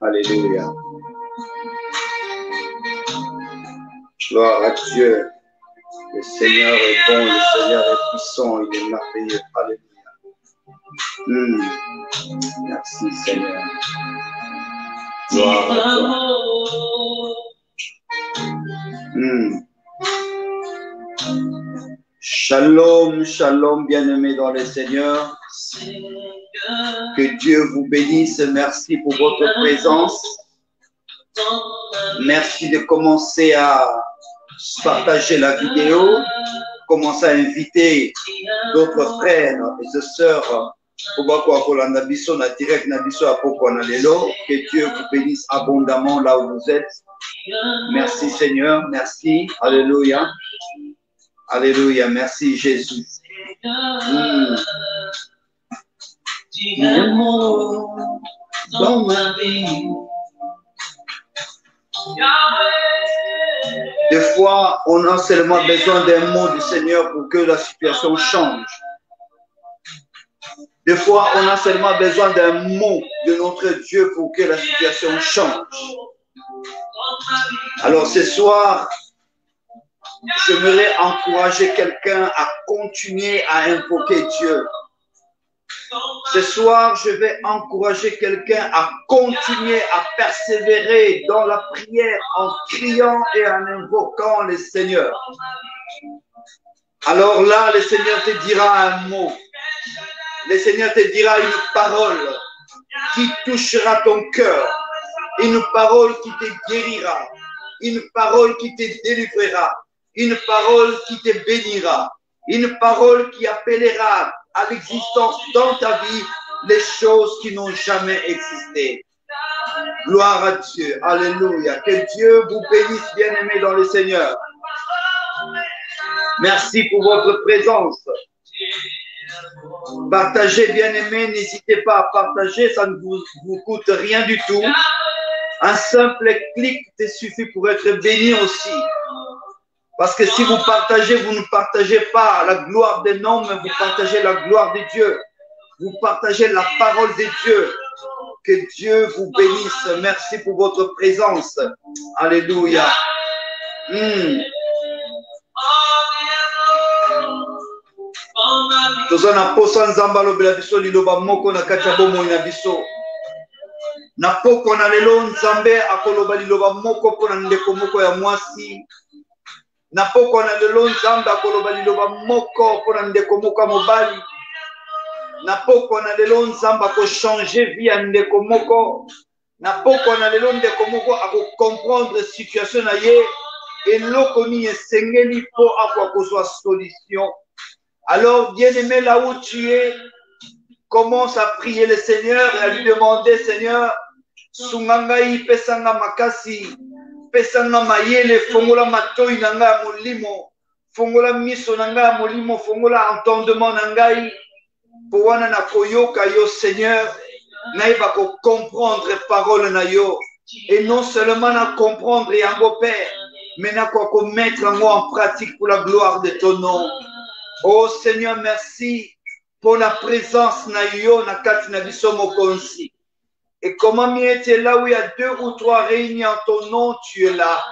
Alléluia. Gloire à Dieu. Le Seigneur est bon, le Seigneur est puissant, il est merveilleux. Alléluia. Merci Seigneur. Gloire à toi. Shalom, shalom, bien-aimés dans le Seigneur. Que Dieu vous bénisse. Merci pour votre présence. Merci de commencer à partager la vidéo, commencer à inviter d'autres frères et sœurs. Que Dieu vous bénisse abondamment là où vous êtes. Merci Seigneur, merci. Alléluia. Alléluia, merci Jésus. Dans ma vie. Des fois, on a seulement besoin d'un mot du Seigneur pour que la situation change. Des fois, on a seulement besoin d'un mot de notre Dieu pour que la situation change. Alors ce soir, j'aimerais encourager quelqu'un à continuer à invoquer Dieu. Ce soir, je vais encourager quelqu'un à continuer à persévérer dans la prière en criant et en invoquant le Seigneur. Alors là, le Seigneur te dira un mot. Le Seigneur te dira une parole qui touchera ton cœur. Une parole qui te guérira. Une parole qui te délivrera. Une parole qui te bénira. Une parole qui appellera à l'existence dans ta vie les choses qui n'ont jamais existé. Gloire à Dieu. Alléluia. Que Dieu vous bénisse, bien-aimés dans le Seigneur. Merci pour votre présence. Partagez, bien-aimés. N'hésitez pas à partager. Ça ne vous coûte rien du tout. Un simple clic te suffit pour être béni aussi. Parce que si vous partagez, vous ne partagez pas la gloire des noms, mais vous partagez la gloire de Dieu. Vous partagez la parole de Dieu. Que Dieu vous bénisse. Merci pour votre présence. Alléluia. Tozana posa nzamba lobela biso liloba moko na kati ya bomoi na biso. Na poko na lelo nzambe akoloba liloba moko pona ndeko moko ya mwasi. Na poko na lelo nzambe akoloba liloba moko pona ndeko moko mobali. Na poko na lelo nzambe ako changer vie ya ndeko moko. Na poko na lelo ndeko moko ako comprendre situation na ye eloko ni esengeli po akwa kozwa solution. Alors bien-aimé, là où tu es, commence à prier le Seigneur et à lui demander, Seigneur, sungangai pesanga makasi, pesanga mayele, fongola matoi nanga molimo, fongola miso nanga molimo, fongola entendement nangai, pour wana na koyoka yo Seigneur, naïba ko comprendre parole na yo, et non seulement na comprendre yango Père, mais na ko mettre en pratique pour la gloire de ton nom. Oh Seigneur, merci pour la présence na yo na kati na biso mokonzi. Et comment tu es là où il y a 2 ou 3 réunis en ton nom, tu es là.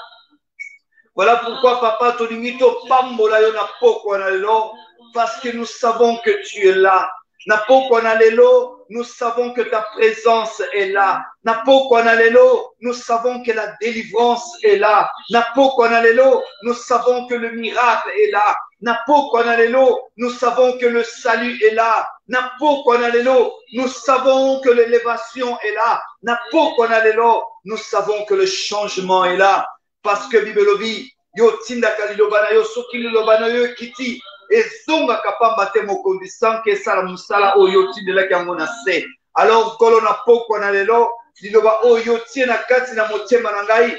Voilà pourquoi Papa Tolingito Pambola yo na poko na lelo, parce que nous savons que tu es là. Na poko na lelo, nous savons que ta présence est là. Na poko na lelo, nous savons que la délivrance est là. Na poko na lelo, nous savons que le miracle est là. Na poko na lelo, nous savons que le salut est là. Na poko na lelo, nous savons que l'élévation est là. Na poko na lelo, nous savons que le changement est là. Parce que Bibelobi, yo tinda kalilobana yo sokililobana yo kiti. Ezonga kapamba te mokondi sanke sala musala oyo tindela kango na se. Alors kolo na poko na lelo liloba oyo tie na kati na motema na ngai.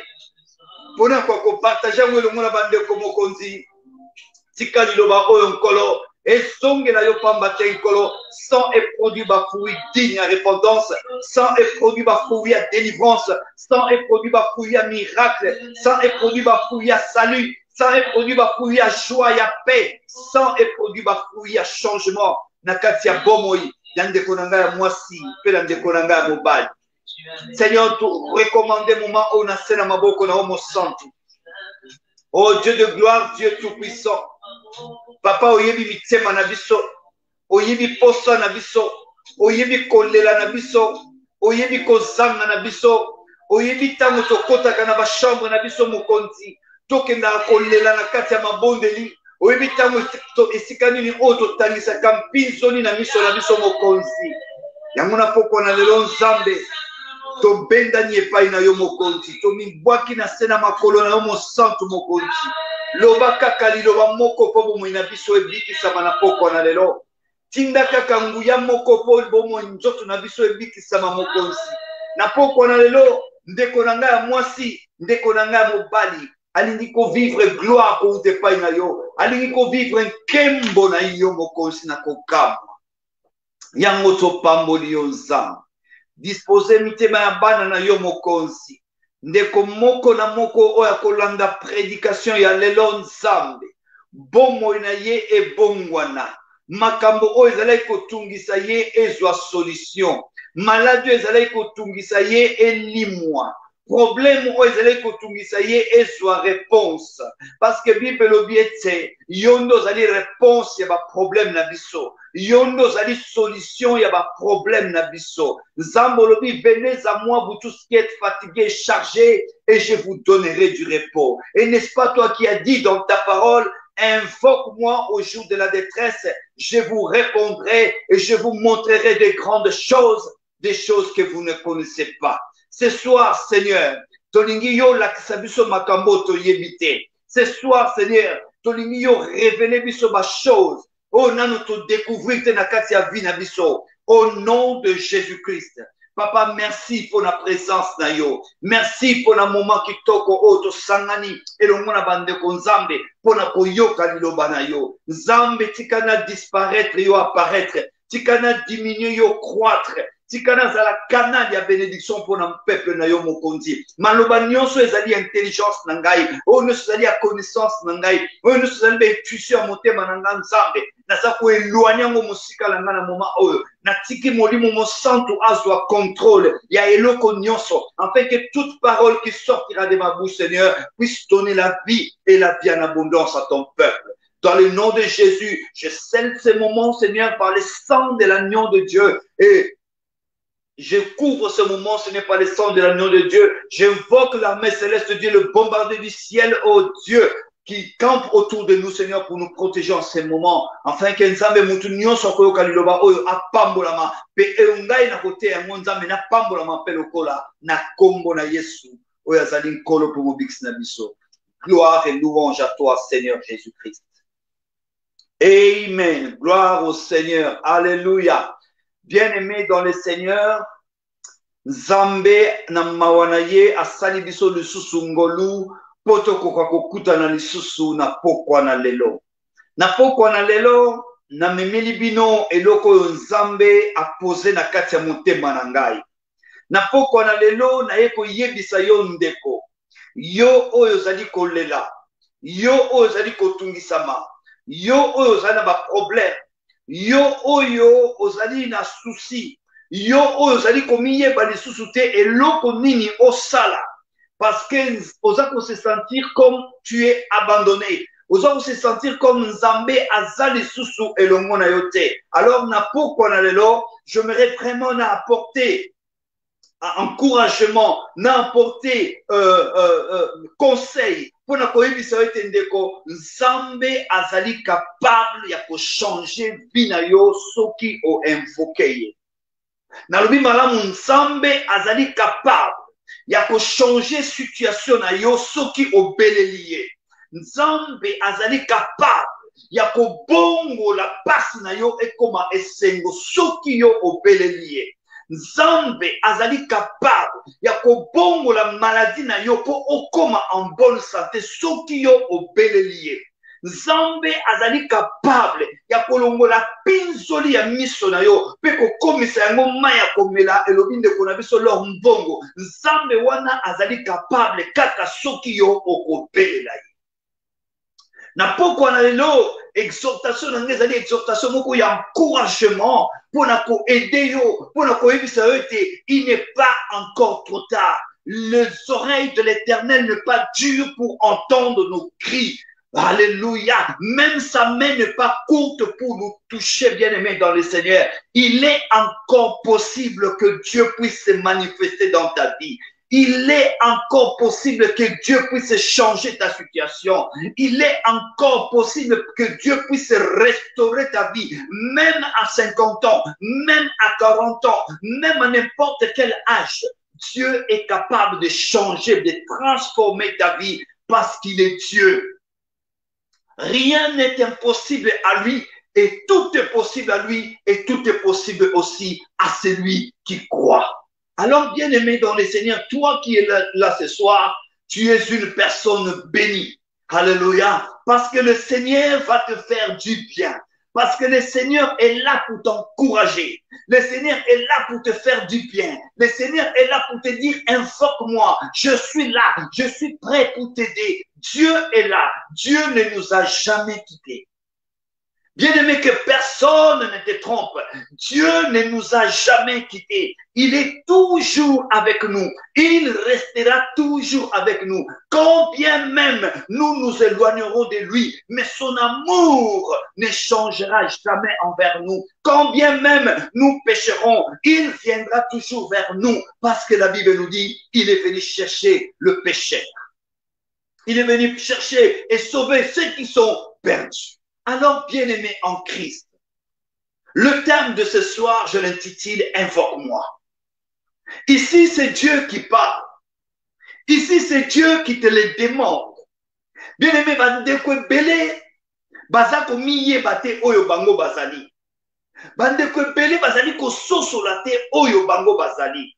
Pona kwa ko partager ngelo ngona bande ko mokonzi. Tika liloba oyo nkolo ezonge na yo pamba te nkolo sang et produit ba fruit digne à répondance, sang et produit ba fruit à délivrance, sang et produit ba fruit à miracle, sang et produit ba fruit à salut. Sang et produit ba fruit à joie et à paix. Sang et produit ba fruit à changement. Nakatia bomoi. ya ndeko na ngai ya mwasi mpe na ndeko na ngai ya mobali. Seigneur, tu recommandé moment où on a scène à maboko na homo santo. Oh Dieu de gloire, Dieu tout-puissant. Papa, oyebi mitema na biso, oyebi posa na biso, oyebi kolela na biso, oyebi kozanga na biso, oyebi tango tokotaka na bachambre na biso mokonzi, tokenda kolela na kati ya mabondeli, oyebi tango esika nini oyo totangisaka mpinzoni na miso na biso mokonzi. Yango na pokwa na lelo Nzambe, tobendani epai na yo mokonzi, tomibwaki na se na makolo na yo mosantu mokonzi. Loba kaka liloba moko po bomoi na biso ebikisama na pokwa na lelo. Tinda kaka nguya moko po bomoi nzoto na biso ebikisama mokonzi. Na pokwa na lelo, ndeko na ngai ya mwasi, ndeko na ngai ya mobali, alingi ko vivre gloire ko ute epai na yo, alingi ko vivre nkembo na yo mokonzi na kokama. Yango topamboli yo Nzambe. Dispose mitema ya bana na yo mokonzi. Ndeko moko na moko oya kolanda prédication ya lelo Nzambe. Bomoi na ye ebongwana. Makambo oyo ezalaki kotungisa ye ezwa solution. Maladi ezalaki kotungisa ye elimwa. Problème oyo ezalaki kotungisa ye ezwa réponse. Parce que Bible elobi ete yondo ozali réponse ya ba problème na biso. Yondo ozali solution ya ba problème na biso. Nzambe olobi, venez à moi vous tous qui êtes fatigués et chargés et je vous donnerai du repos. Et n'est-ce pas toi qui as dit dans ta parole, invoque-moi au jour de la détresse, je vous répondrai et je vous montrerai des grandes choses, des choses que vous ne connaissez pas. Ce soir, Seigneur, tolingi yo lakisa biso makambo toyebite. Ce soir, Seigneur, tolingi yo révéler biso ba chose. Oh, nano to découvrir te na kati ya vie na biso. Au nom de Jésus-Christ. Papa, merci pour la présence na yo. Merci pour le moment qui toko oto sangani elongo na bande ko Nzambe pour na koyoka liloba na yo. Nzambe tikana disparaître yo apparaître. Tikana diminuer yo croître. Tikana za la canal ya bénédiction pour notre peuple na yo mokonzi. Maloba nyonso ezali intelligence na ngai. O nyonso ezali ya connaissance na ngai. O nyonso ezali intuition ya motema na ngai Nzambe. Naza ko eloigner ngo mosika na ngai na moment oyo. Na tiki molimo mo santo azwa contrôle ya eloko nyonso. Afin que toute parole qui sortira de ma bouche, Seigneur, puisse donner la vie et la vie en abondance à ton peuple. Dans le nom de Jésus, je scelle ces moments, Seigneur, par le sang de l'agneau de Dieu. Et je couvre ce moment, ce n'est pas le sang de l'agneau de Dieu. J'invoque l'armée céleste de Dieu, le bombardier du ciel, oh Dieu, qui campe autour de nous, Seigneur, pour nous protéger en ces moments. Afin que Nzambe mutu nyonso koyoka liloba oyo apambolama. Pe eungai na kote ya Nzambe na pambolama pe lokola na kombo na Yesu. Oyo azali nkolo pour mobikisi na biso. Gloire et louange à toi, Seigneur Jésus-Christ. Amen. Gloire au Seigneur. Alléluia. Bien-aimé dans le Seigneur, Nzambe na mawana ye asali biso lisusu ngolu poto kokuta na lisusu na pokwa na lelo. Na pokwa na lelo na memeli bino eloko Nzambe a posé na kati ya motema na ngai. Na pokwa na lelo na ye koyebisa yo ndeko. Yo oyo zali kolela. Yo oyo zali kotungisama. Yo oyo zali na ba problème. Yo oyo ozali na souci. Yo oyo ozali komiyeba lisusu te eloko nini osala. Parce que oza ko se sentir comme tu es abandonné. Oza ko se sentir comme Nzambe aza lisusu elongo na yo te. Alors na pokwa na lelo, j'aimerais vraiment na apporter encouragement, na apporter conseil. Pour na koyebisa ete ndeko Nzambe azali capable ya ko changer vie na yo soki o invoke ye. Na lobi malamu Nzambe azali capable ya ko changer situation na yo soki o beleli ye. Nzambe azali capable ya ko bongo la pasi na yo ekoma esengo soki yo o beleli ye. Nzambe azali capable ya kobongola maladie na yo po okoma en bonne santé soki yo obeleli ye. Nzambe azali capable ya kolongola pinzoli ya miso na yo pe kokomisa yango mai ya komela elobi ndeko na biso lor mbongo. Nzambe wana azali capable kaka soki yo okobelela ye. Na poko na lelo exhortation na ngezali exhortation moko ya encouragement pour na ko aider yo, pour na ko yebisa yo ete il n'est pas encore trop tard. Les oreilles de l'Éternel ne pas dures pour entendre nos cris. Alléluia. Même sa main n'est pas courte pour nous toucher, bien-aimés dans le Seigneur. Il est encore possible que Dieu puisse se manifester dans ta vie. Il est encore possible que Dieu puisse changer ta situation. Il est encore possible que Dieu puisse restaurer ta vie, même à 50 ans, même à 40 ans, même à n'importe quel âge. Dieu est capable de changer, de transformer ta vie parce qu'il est Dieu. Rien n'est impossible à lui et tout est possible à lui et tout est possible aussi à celui qui croit. Alors, bien-aimé dans le Seigneur, toi qui es là ce soir, tu es une personne bénie. Alléluia. Parce que le Seigneur va te faire du bien. Parce que le Seigneur est là pour t'encourager. Le Seigneur est là pour te faire du bien. Le Seigneur est là pour te dire, invoque-moi. Je suis là. Je suis prêt pour t'aider. Dieu est là. Dieu ne nous a jamais quittés. Bien-aimé, que personne ne te trompe. Dieu ne nous a jamais quittés. Il est toujours avec nous. Il restera toujours avec nous. Quand bien même nous nous éloignerons de lui, mais son amour ne changera jamais envers nous. Quand bien même nous pécherons, il viendra toujours vers nous. Parce que la Bible nous dit, il est venu chercher le péché. Il est venu chercher et sauver ceux qui sont perdus. Alors, bien-aimé en Christ, le thème de ce soir, je l'intitule « Invoque-moi ». Ici, c'est Dieu qui parle. Ici, c'est Dieu qui te le demande. Bien-aimé, bandeko belé, bazako miye bate oyo bango bazali. Bandeko belé, bazali ko sosolate oyo bango bazali.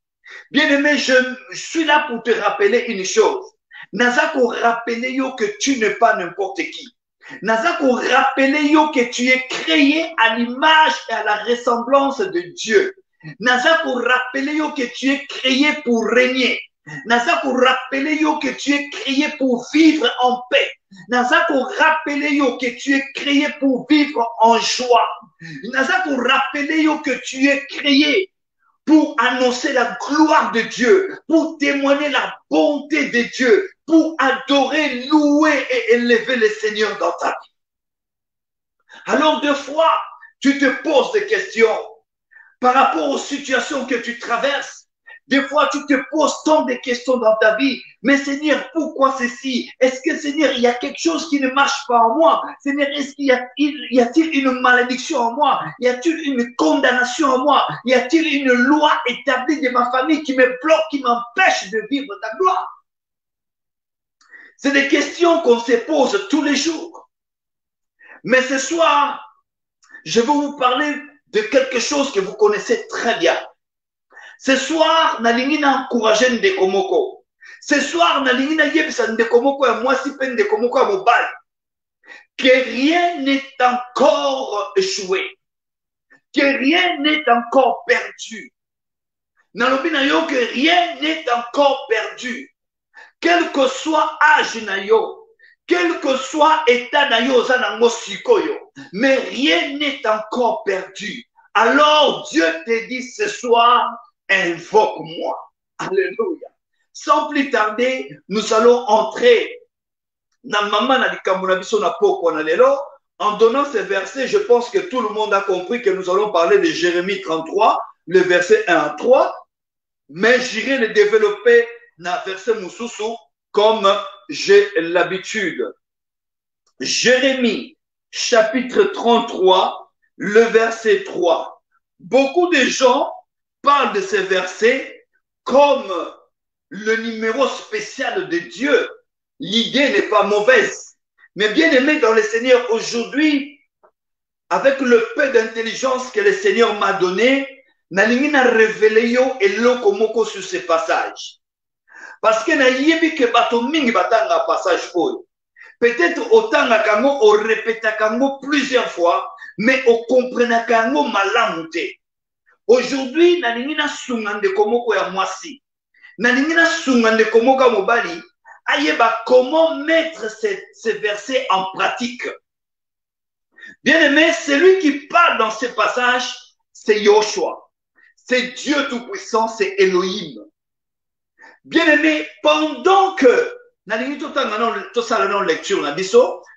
Bien-aimé, je suis là pour te rappeler une chose. Nazako rappeler yo que tu n'es pas n'importe qui. Nazako rappeler yo que tu es créé à l'image et à la ressemblance de Dieu. Nazako rappeler yo que tu es créé pour régner. Nazako rappeler yo que tu es créé pour vivre en paix. Nazako rappeler yo que tu es créé pour vivre en joie. Nazako rappeler yo que tu es créé pour annoncer la gloire de Dieu, pour témoigner la bonté de Dieu, pour adorer, louer et élever le Seigneur dans ta vie. Alors, des fois, tu te poses des questions par rapport aux situations que tu traverses. Des fois, tu te poses tant de questions dans ta vie. Mais Seigneur, pourquoi ceci? Est-ce que Seigneur, il y a quelque chose qui ne marche pas en moi? Seigneur, est-ce qu'il y a-t-il une malédiction en moi? Y a-t-il une condamnation en moi? Y a-t-il une loi établie de ma famille qui me bloque, qui m'empêche de vivre ta gloire? C'est des questions qu'on se pose tous les jours. Mais ce soir, je vais vous parler de quelque chose que vous connaissez très bien. Ce soir, nalingi na encourager ndeko moko. Ce soir, nalingi na yebisa ndeko moko ya mwasi pe ndeko moko ya mobali. Que rien n'est encore échoué. Que rien n'est encore perdu. Nalobi na yo que rien n'est encore perdu. Quel que soit âge na yo, quel que soit état na yo za nango sikoyo, mais rien n'est encore perdu. Alors Dieu te dit ce soir, invoque-moi. Alléluia. Sans plus tarder, nous allons entrer dans Maman na likambo na biso na poko na lelo. En donnant ces versets, je pense que tout le monde a compris que nous allons parler de Jérémie 33, le verset 1 à 3. Mais j'irai le développer dans le verset Moussousou comme j'ai l'habitude. Jérémie, chapitre 33, le verset 3. Beaucoup de gens parle de ces versets comme le numéro spécial de Dieu. L'idée n'est pas mauvaise. Mais bien aimé dans le Seigneur, aujourd'hui, avec le peu d'intelligence que le Seigneur m'a donné, nalingi na révélé yo eloko moko sur ces passages. Parce que na yebi que bato mingi batanga passage oyo. Peut-être autant na kango o répéta kango plusieurs fois, mais o comprena kango malamu te. Aujourd'hui, nalingi na sunga ndeko moko ya mwasi. Nalingi na sunga ndeko moko ya mobali ayeba comment mettre ces versets en pratique. Bien-aimé, celui qui parle dans ce passage, c'est Yoshua. C'est Dieu Tout-Puissant, c'est Elohim. Bien-aimé, pendant que,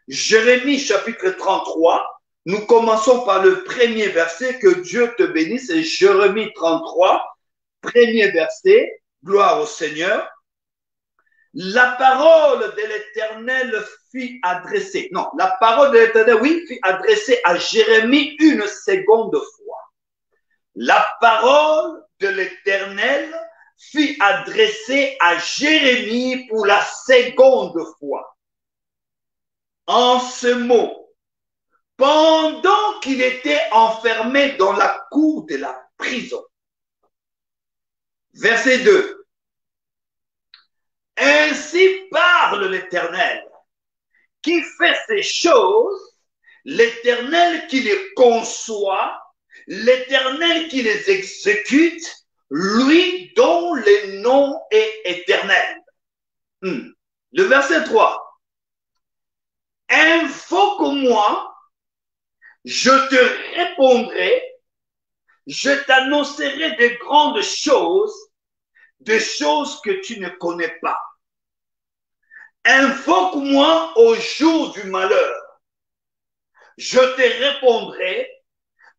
Jérémie chapitre 33, nous commençons par le premier verset, que Dieu te bénisse, c'est Jérémie 33, premier verset, gloire au Seigneur. La parole de l'Éternel fut adressée, non, la parole de l'Éternel, oui, fut adressée à Jérémie une seconde fois. La parole de l'Éternel fut adressée à Jérémie pour la seconde fois. En ce mot, pendant qu'il était enfermé dans la cour de la prison. Verset 2. Ainsi parle l'Éternel, qui fait ces choses, l'Éternel qui les conçoit, l'Éternel qui les exécute, lui dont le nom est éternel. Le verset 3. Invoque moi, je te répondrai, je t'annoncerai de grandes choses, des choses que tu ne connais pas. Invoque-moi au jour du malheur. Je te répondrai,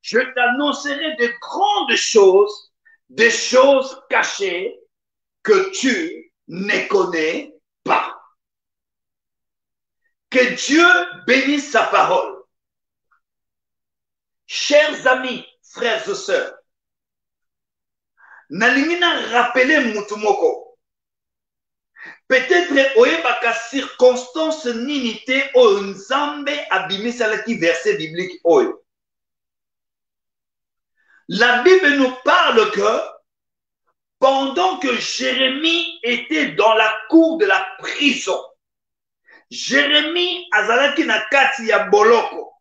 je t'annoncerai de grandes choses, des choses cachées que tu ne connais pas. Que Dieu bénisse sa parole. Chers amis, frères et sœurs, nalingi na rappeler mutu moko. Peut-être oyebaka circonstance nini te oyo Nzambe abimisalaki verset biblique oyo. La Bible nous parle que pendant que Jérémie était dans la cour de la prison, Jérémie azalaki na kati ya boloko.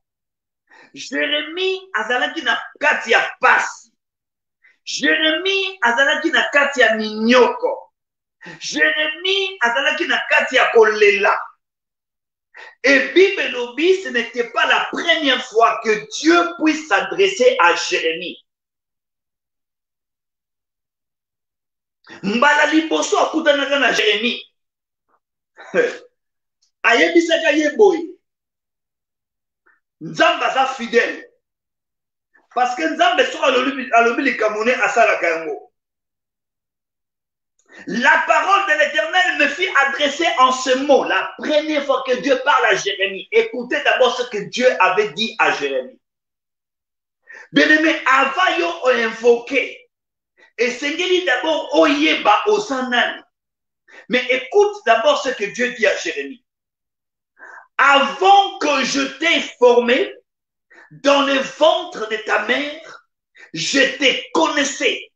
Jérémie azalaki na kati ya pasi. Jérémie azalaki na kati ya minyoko. Jérémie azalaki na kati ya kolela. Et Bible lobi, ce n'était pas la première fois que Dieu puisse s'adresser à Jérémie. Mbala liboso akutanaka na Jérémie. Ayebisaka ye boye. Nzamba aza fidèle. Parce que Nzamba soka alobi likamone asalaka yango. La parole de l'Éternel me fit adresser en ce mot, la première fois que Dieu parle à Jérémie. Écoutez d'abord ce que Dieu avait dit à Jérémie. Bien-aimé, avant yo invoqué, et Seigneur d'abord oyeba osanani. Mais écoute d'abord ce que Dieu dit à Jérémie. Avant que je t'ai formé dans le ventre de ta mère, je te connaissais.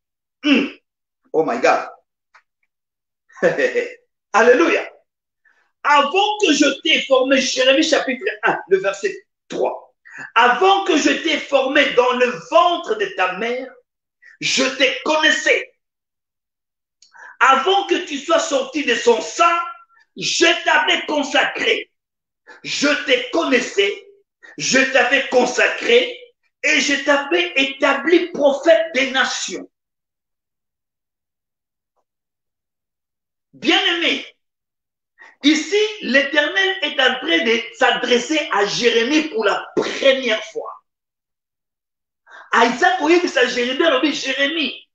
Oh my God. Alléluia. Avant que je t'ai formé, Jérémie chapitre 1, le verset 3. Avant que je t'ai formé dans le ventre de ta mère, je te connaissais. Avant que tu sois sorti de son sang, je t'avais consacré. Je te connaissais, je t'avais consacré et je t'avais établi prophète des nations. Bien-aimé, ici, l'Éternel est en train de s'adresser à Jérémie pour la première fois. À Isaac, oui, ça Jérémie, Jérémie,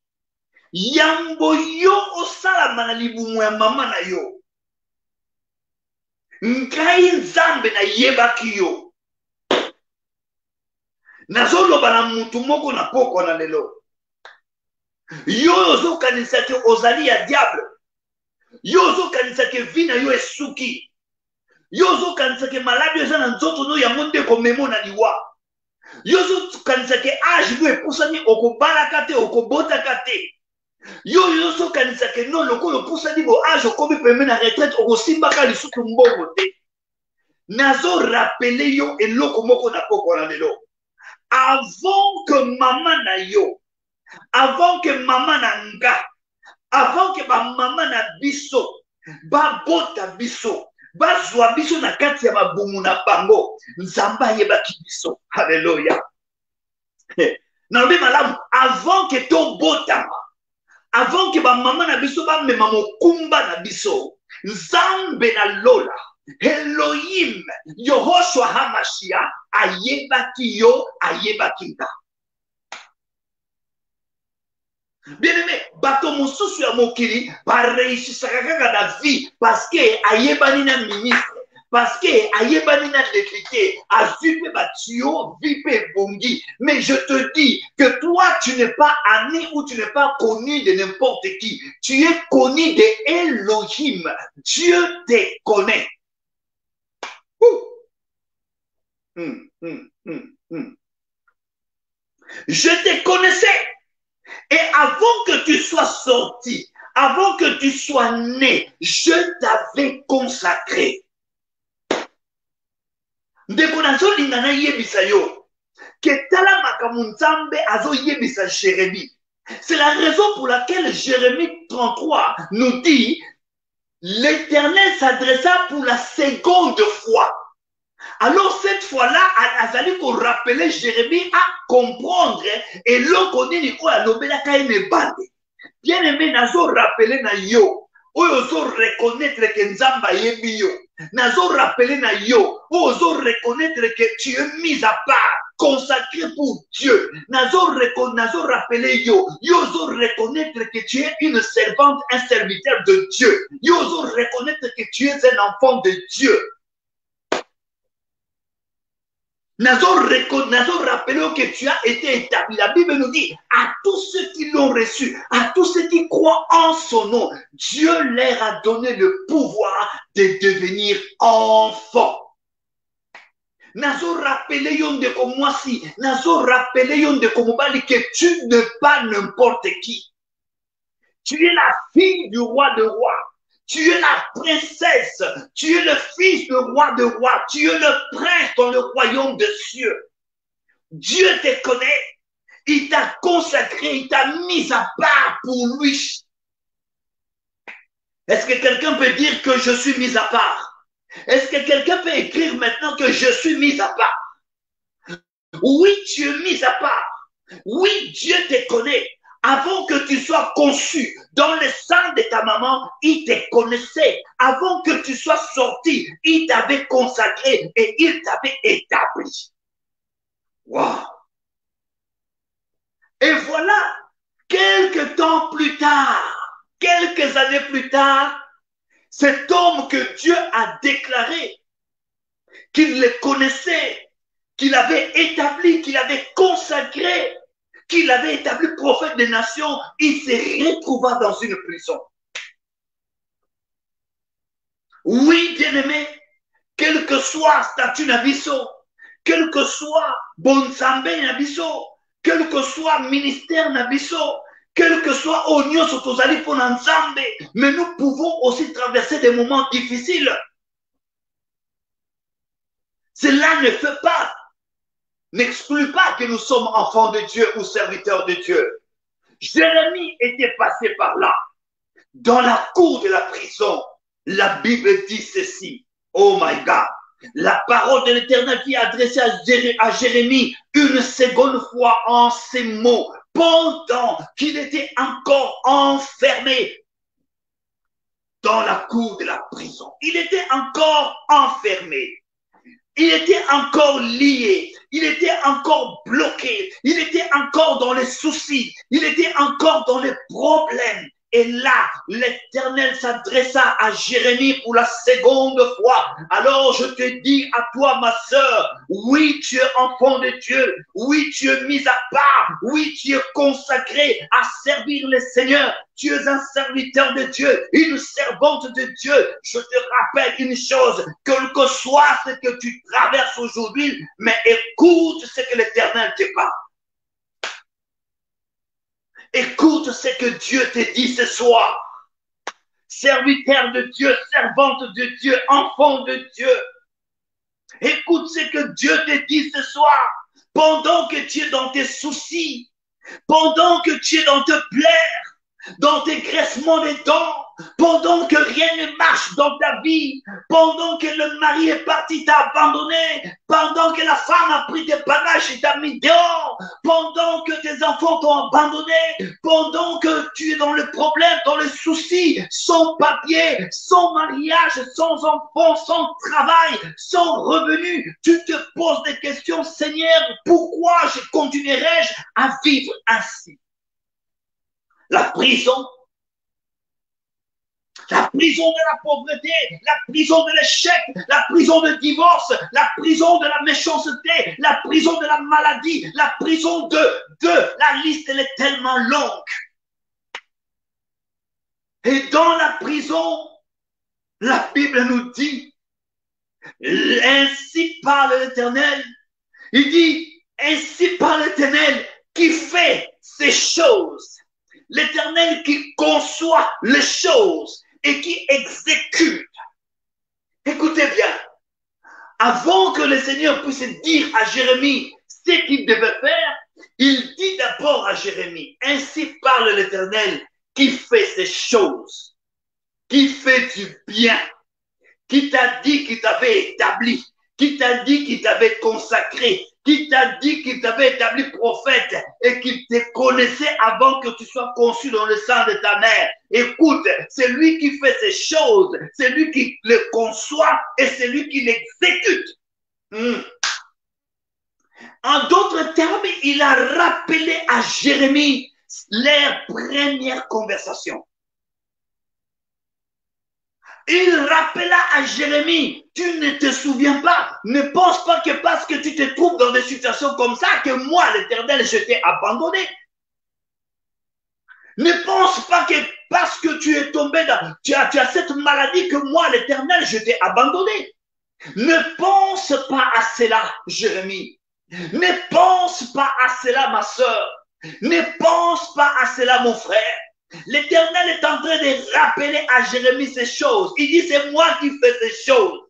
yambo yo osala manalibu mwa mama na yo. Nkai nzambe na yebaki yo. Nazoloba na mutu moko na poko na lelo. Yo ozo kanisa ke ozali ya diable. Yo ozo kanisa ke vina yo esuki. Yo ozo kanisa ke maladi eza na nzoto no ya monde ko memo na liwa. Yo ozo kanisa ke age no epusani okobalaka te okobotaka te. Yo ozo kanisa ke no lokolo pusani bo age okomi peme na retraite okosimbaka lisusu mbongo te. Nazo rappeler yo eloko moko na poko na lelo. Avant que maman na yo, avant que maman na nga, avant que ma maman na biso, babota biso, bazwa biso na kati ya mabumu na bango, nzambe ayebaki biso. Alléluia. Nalobi malamu, avant que tobotama, avant que ba mama na biso ba mema mokumba na biso, nzambe na lola, Elohim, Yehoshua Hamashia, ayebaki yo, ayebaki nga. Bien aimé, bato mosusu ya mokili ba réussissaka kaka na vie parce que ayebani na ministre, parce que ayebani na député, azui pe batio, vie pe bongi. Mais je te dis que toi tu n'es pas ami ou tu n'es pas connu de n'importe qui. Tu es connu de Elohim. Dieu te connaît. Je te connaissais. Et avant que tu sois sorti, avant que tu sois né, je t'avais consacré. Ndeko nazo lingana yebisa yo. Ketala makamunzambe azo yebisa Jérémie. C'est la raison pour laquelle Jérémie 33 nous dit, l'Éternel s'adressa pour la seconde fois. Alors cette fois-là, Azali qu'on rappelait Jérémie à comprendre et l'on connaît l'iko à l'obéla kaine bande. Bien aimé, nazo rappeler na yo, ozo reconnaître que Nzamba yebi yo, nazo rappeler na yo, ozo reconnaître que tu es mis à part, consacré pour Dieu. Nazo rappeler yo, ozo reconnaître que tu es une servante, un serviteur de Dieu. Ozo reconnaître que tu es un enfant de Dieu. Nazo rappelons que tu as été établi. La Bible nous dit, à tous ceux qui l'ont reçu, à tous ceux qui croient en son nom, Dieu leur a donné le pouvoir de devenir enfants. Nazo rappelé yon de comme moi si, nazo rappelé yon de comme bali que tu n'es pas n'importe qui. Tu es la fille du roi de rois. Tu es la princesse, tu es le fils du roi de rois, tu es le prince dans le royaume des cieux. Dieu te connaît, il t'a consacré, il t'a mis à part pour lui. Est-ce que quelqu'un peut dire que je suis mis à part? Est-ce que quelqu'un peut écrire maintenant que je suis mis à part? Oui, tu es mis à part. Oui, Dieu te connaît. Avant que tu sois conçu dans le sein de ta maman, il te connaissait. Avant que tu sois sorti, il t'avait consacré et il t'avait établi. Wow! Et voilà, quelques temps plus tard, quelques années plus tard, cet homme que Dieu a déclaré, qu'il le connaissait, qu'il avait établi, qu'il avait consacré, qu'il avait établi prophète des nations, il se retrouva dans une prison. Oui, bien-aimé, quel que soit statut Nabiso, quel que soit Bonsambe Nabiso, quel que soit ministère Nabiso, quel que soit Onyo Sotozali pour l'ensemble, mais nous pouvons aussi traverser des moments difficiles. Cela ne fait pas, n'exclut pas que nous sommes enfants de Dieu ou serviteurs de Dieu. Jérémie était passé par là. Dans la cour de la prison, la Bible dit ceci. Oh my God. La parole de l'Éternel qui est adressée à Jérémie une seconde fois en ces mots, pendant qu'il était encore enfermé dans la cour de la prison. Il était encore enfermé. Il était encore lié, il était encore bloqué, il était encore dans les soucis, il était encore dans les problèmes. Et là, l'Éternel s'adressa à Jérémie pour la seconde fois. Alors je te dis à toi, ma sœur, oui, tu es enfant de Dieu, oui, tu es mis à part, oui, tu es consacré à servir le Seigneur. Tu es un serviteur de Dieu, une servante de Dieu. Je te rappelle une chose, quel que soit ce que tu traverses aujourd'hui, mais écoute ce que l'Éternel te parle. Écoute ce que Dieu te dit ce soir. Serviteur de Dieu, servante de Dieu, enfant de Dieu. Écoute ce que Dieu te dit ce soir. Pendant que tu es dans tes soucis, pendant que tu es dans tes plaies, dans tes graissements des dents, pendant que rien ne marche dans ta vie, pendant que le mari est parti, t'a abandonné, pendant que la femme a pris tes bagages et t'a mis dehors, pendant que tes enfants t'ont abandonné, pendant que tu es dans le problème, dans le souci, sans papier, sans mariage, sans enfants, sans travail, sans revenu, tu te poses des questions, Seigneur, pourquoi je continuerai-je à vivre ainsi? La prison de la pauvreté, la prison de l'échec, la prison de divorce, la prison de la méchanceté, la prison de la maladie, la prison la liste elle est tellement longue. Et dans la prison, la Bible nous dit, ainsi parle l'Éternel, il dit, ainsi parle l'Éternel qui fait ces choses, l'Éternel qui conçoit les choses et qui exécute. Écoutez bien, avant que le Seigneur puisse dire à Jérémie ce qu'il devait faire, il dit d'abord à Jérémie, ainsi parle l'Éternel qui fait ces choses, qui fait du bien, qui t'a dit qu'il t'avait établi, qui t'a dit qu'il t'avait consacré, qui t'a dit qu'il t'avait établi prophète et qu'il te connaissait avant que tu sois conçu dans le sein de ta mère. Écoute, c'est lui qui fait ces choses, c'est lui qui les conçoit et c'est lui qui l'exécute. En d'autres termes, il a rappelé à Jérémie leur première conversation. Il rappela à Jérémie, tu ne te souviens pas, ne pense pas que parce que tu te trouves dans des situations comme ça, que moi, l'Éternel, je t'ai abandonné. Ne pense pas que parce que tu es tombé dans, tu as cette maladie que moi, l'Éternel, je t'ai abandonné. Ne pense pas à cela, Jérémie. Ne pense pas à cela, ma soeur. Ne pense pas à cela, mon frère. L'Éternel est en train de rappeler à Jérémie ces choses. Il dit, c'est moi qui fais ces choses.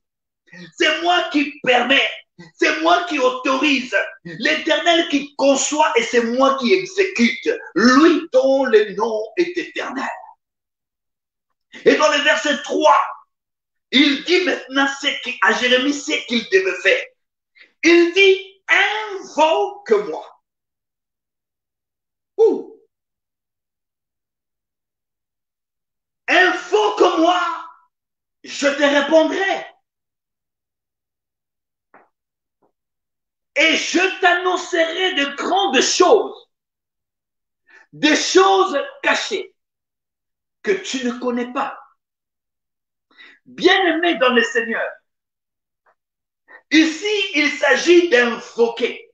C'est moi qui permets. C'est moi qui autorise. L'Éternel qui conçoit et c'est moi qui exécute. Lui dont le nom est éternel. Et dans le verset 3, il dit maintenant à Jérémie ce qu'il devait faire. Il dit, invoque-moi. Invoque-moi, je te répondrai. Et je t'annoncerai de grandes choses, des choses cachées que tu ne connais pas. Bien-aimé dans le Seigneur, ici, il s'agit d'invoquer.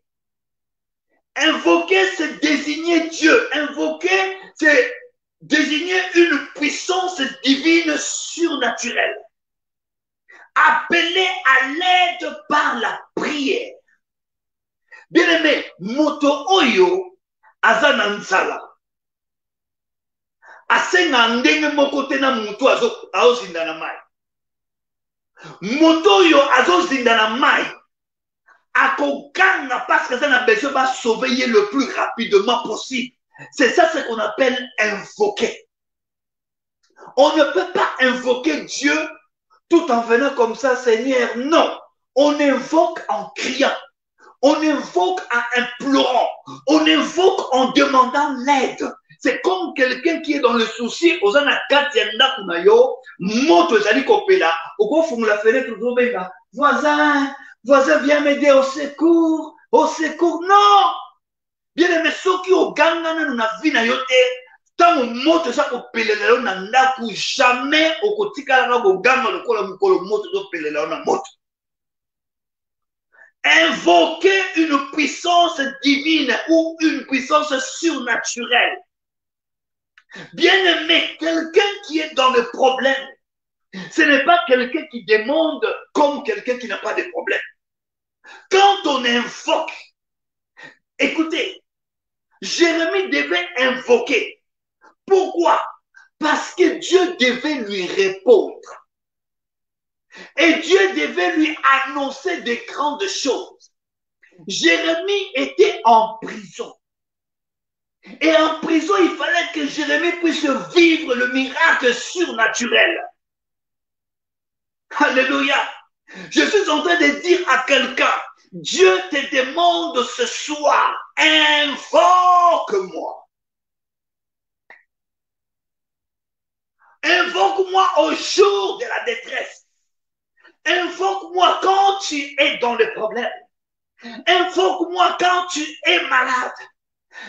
Invoquer, c'est désigner Dieu. Invoquer, c'est désigner une puissance divine surnaturelle. Appeler à l'aide par la prière. Bien-aimé, moto oyo azana nzala. Asenga ndenge moko te na mutu azozinda na mai. Moto oyo azozinda na mai. Akoganga parce que ça n'a besoin de sauver le plus rapidement possible. C'est ça ce qu'on appelle invoquer. On ne peut pas invoquer Dieu tout en venant comme ça, Seigneur. Non, on invoque en criant. On invoque en implorant. On invoque en demandant l'aide. C'est comme quelqu'un qui est dans le souci, osana katienda kunayo, moto zali kopela, oko fumu la fenêtre zobenga, voisin viens m'aider au secours, non. Bien aimé, ceux qui ont gagné dans la vie na yote, tant moto ça kopelela yo na ndaku jamais okotika na go ganga lokola mukolo moto zo pelela na moto. Invoquer une puissance divine ou une puissance surnaturelle. Bien-aimé, quelqu'un qui est dans le problème, ce n'est pas quelqu'un qui demande comme quelqu'un qui n'a pas de problème. Quand on invoque, écoutez, Jérémie devait invoquer. Pourquoi? Parce que Dieu devait lui répondre. Et Dieu devait lui annoncer de grandes choses. Jérémie était en prison. Et en prison, il fallait que Jérémie puisse vivre le miracle miracles surnaturels. Alléluia. Je suis en train de dire à quelqu'un, Dieu te demande ce soir, invoque-moi. Invoque-moi au jour de la détresse. Invoque-moi quand tu es dans le problème. Invoque-moi quand tu es malade.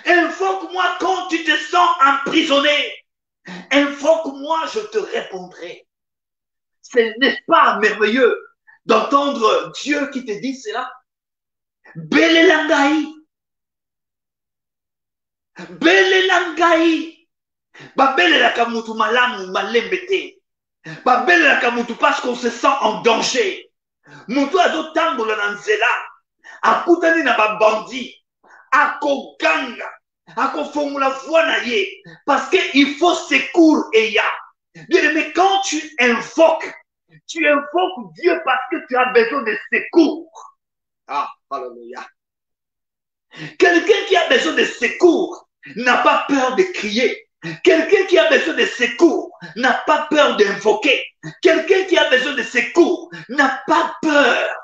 Invoque-moi quand tu te sens emprisonné. Invoque-moi, je te répondrai. Ce n'est pas merveilleux d'entendre Dieu qui te dit cela? Belelangai. Belelangai. Babelelaka mutu malamu malembete. Babelelaka mutu parce qu'on se sent en danger. Mutu azotambola na nzela. Akutani na babandi. Akoganga. Akofongula voix na ye. Parce qu'il faut secours et ya. Bien aimé, quand tu invoques Dieu parce que tu as besoin de secours. Ah, alléluia. Quelqu'un qui a besoin de secours n'a pas peur de crier. Quelqu'un qui a besoin de secours n'a pas peur d'invoquer. Quelqu'un qui a besoin de secours n'a pas peur.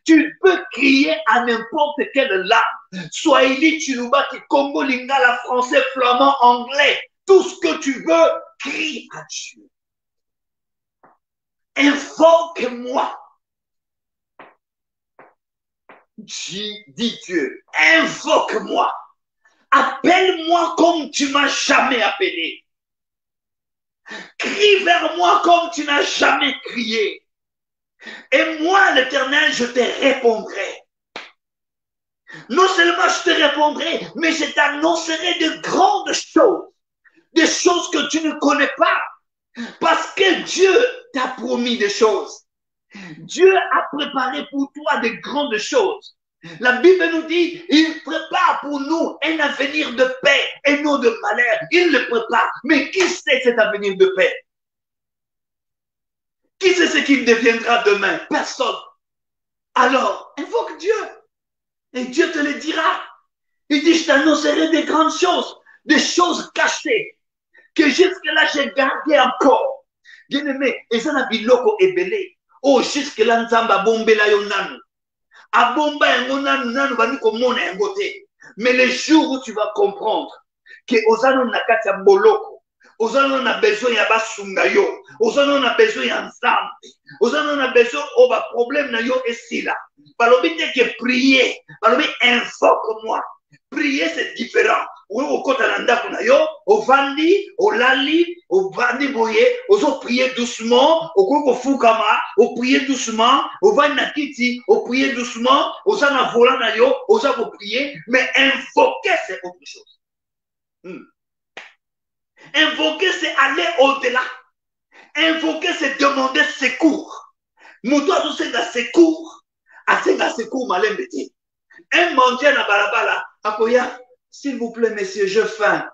Tu peux crier à n'importe quelle langue. Swahili, Chiluba, Congo, Lingala, français, flamand, anglais. Tout ce que tu veux, crie à Dieu. Invoque-moi. Dis Dieu, invoque-moi. Appelle-moi comme tu m'as jamais appelé. Crie vers moi comme tu n'as jamais crié. Et moi, l'Éternel, je te répondrai. Non seulement je te répondrai, mais je t'annoncerai de grandes choses. Des choses que tu ne connais pas. Parce que Dieu t'a promis des choses. Dieu a préparé pour toi de grandes choses. La Bible nous dit, il prépare pour nous un avenir de paix et non de malheur. Il le prépare. Mais qui sait cet avenir de paix? Qui sait ce qu'il deviendra demain? Personne. Alors, invoque Dieu. Et Dieu te le dira. Il dit, je t'annoncerai des grandes choses, des choses cachées, que jusque-là j'ai gardé encore. Bien-aimé, et ça n'a biloko ebele. Oh, jusque-là, nzamba bombela yo nanu. Abomba yango nanu nanu bani komona yango te. Mais le jour où tu vas comprendre que ozano nakati ya boloko, ozano na besoin ya basunga yo, ozano na besoin ya nzambe, ozano na besoin oba problème na yo esila. Balobi te que prier, balobi invoque-moi. Prier c'est différent. Oui, au côté de ndako na yo, au vandi, au lali, au vandi boye, ozo prier doucement, au koko fukama, au prier doucement, au vandi nakiti, au prier doucement, au sana volant na yo, ozo prier, mais invoquer c'est autre chose. Invoquer c'est aller au-delà. Invoquer c'est demander secours. Muto azo senga secours, asenga secours malembeti. Un mendiant na balabala, akoya, s'il vous plaît, messieurs, je faim.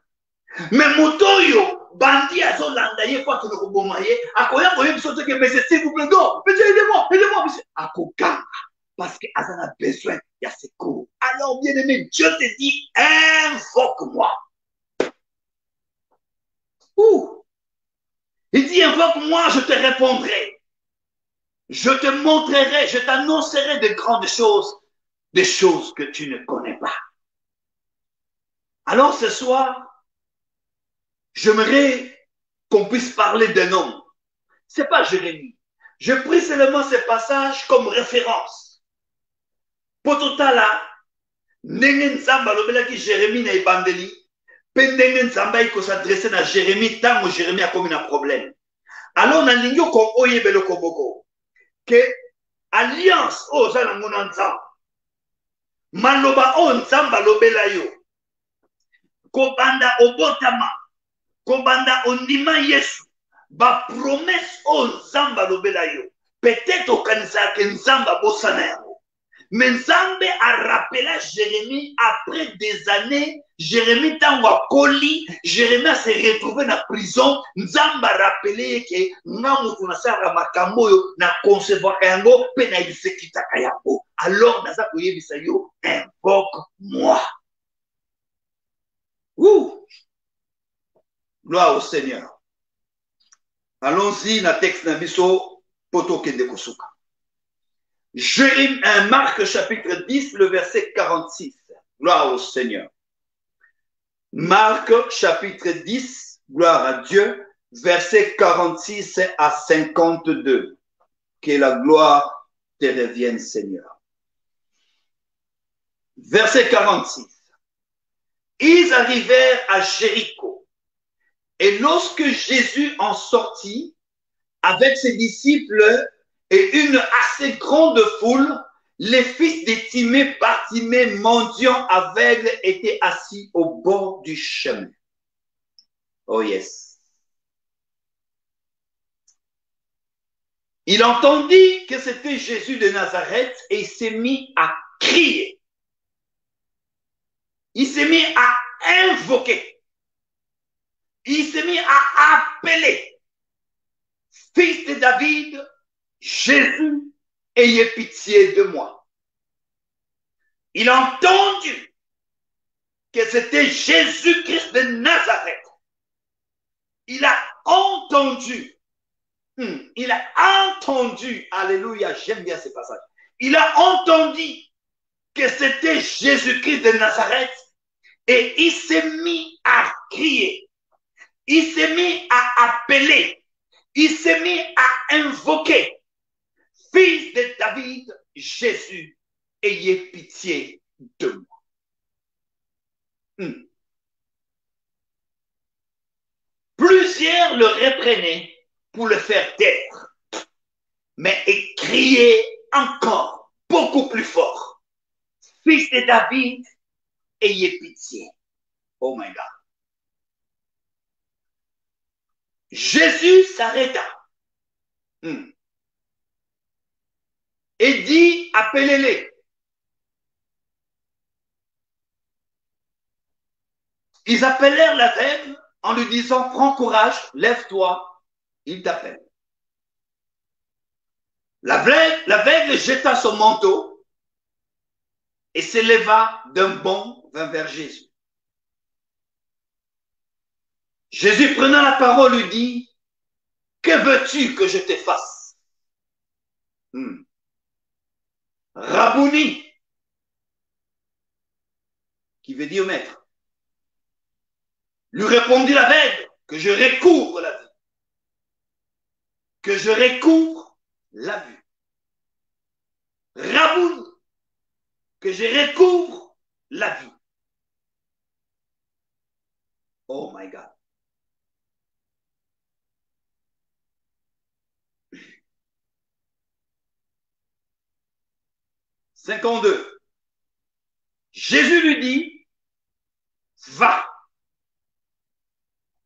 Mais motoyo, bandi azo landaye kwa tono kubomaye, akoya koye bisoto ke messieurs, s'il vous plaît, non, monsieur, aidez-moi, monsieur. Akokanga, parce que Azan a besoin, il y a secours. Alors, bien aimé, Dieu te dit, invoque-moi. Ouh. Il dit, invoque-moi, je te répondrai. Je te montrerai, je t'annoncerai de grandes choses. Des choses que tu ne connais pas. Alors ce soir, j'aimerais qu'on puisse parler d'un homme. Ce n'est pas Jérémie. Je prie seulement ce passage comme référence. Pototala, ndenge nzamba lobelaki Jérémie na ebandeli, pe ndenge nzamba iko s'adresser na Jérémie tango Jérémie a commis un problème. Alors na ndingo ko oyebelo ko boko que alliance o za na ngona nzamba maloba o nzamba lobela yo kobanda obotama kobanda ondima Yesu ba promesse o nzamba lobela yo peut-être okanisa ke nzamba bosana yango mais nzambe a rappelé Jérémie après des années. Jérémie tango akoli, Jérémie s'est retrouvé dans la prison. Nzamba a rappelé que ngamu tunasara makambo yo na concevoir yango pe na isekita kayako. Alors naza koyebisa yo, invoque-moi. Ouh! Gloire au Seigneur. Allons-y, na texte na biso, poto kende kosuka. Marc chapitre 10, le verset 46. Gloire au Seigneur. Marc chapitre 10, gloire à Dieu, verset 46 à 52. Que la gloire te revienne, Seigneur. Verset 46. Ils arrivèrent à Jéricho. Et lorsque Jésus en sortit avec ses disciples et une assez grande foule, les fils de Timée, Bartimée, mendiants aveugles, étaient assis au bord du chemin. Oh yes. Il entendit que c'était Jésus de Nazareth et il s'est mis à crier. Il s'est mis à invoquer. Il s'est mis à appeler. Fils de David, Jésus, ayez pitié de moi. Il a entendu que c'était Jésus-Christ de Nazareth. Il a entendu. Il a entendu. Alléluia, j'aime bien ce passage. Il a entendu que c'était Jésus-Christ de Nazareth et il s'est mis à crier. Il s'est mis à appeler. Il s'est mis à invoquer. Fils de David, Jésus, ayez pitié de moi. Plusieurs le reprenaient pour le faire taire, mais il criait encore beaucoup plus fort. Fils de David, ayez pitié. Oh my God. Jésus s'arrêta et dit, appelez-les. Ils appelèrent l'aveugle en lui disant, prends courage, lève-toi, il t'appelle. L'aveugle jeta son manteau et s'éleva d'un bond vers Jésus. Jésus prenant la parole lui dit, que veux-tu que je te fasse? Rabouni, qui veut dire maître. Lui répondit l'aveugle, que je recouvre la vie. Que je recouvre la vue. Rabouni, que je recouvre la vie. Oh my God. « 52. Jésus lui dit, va,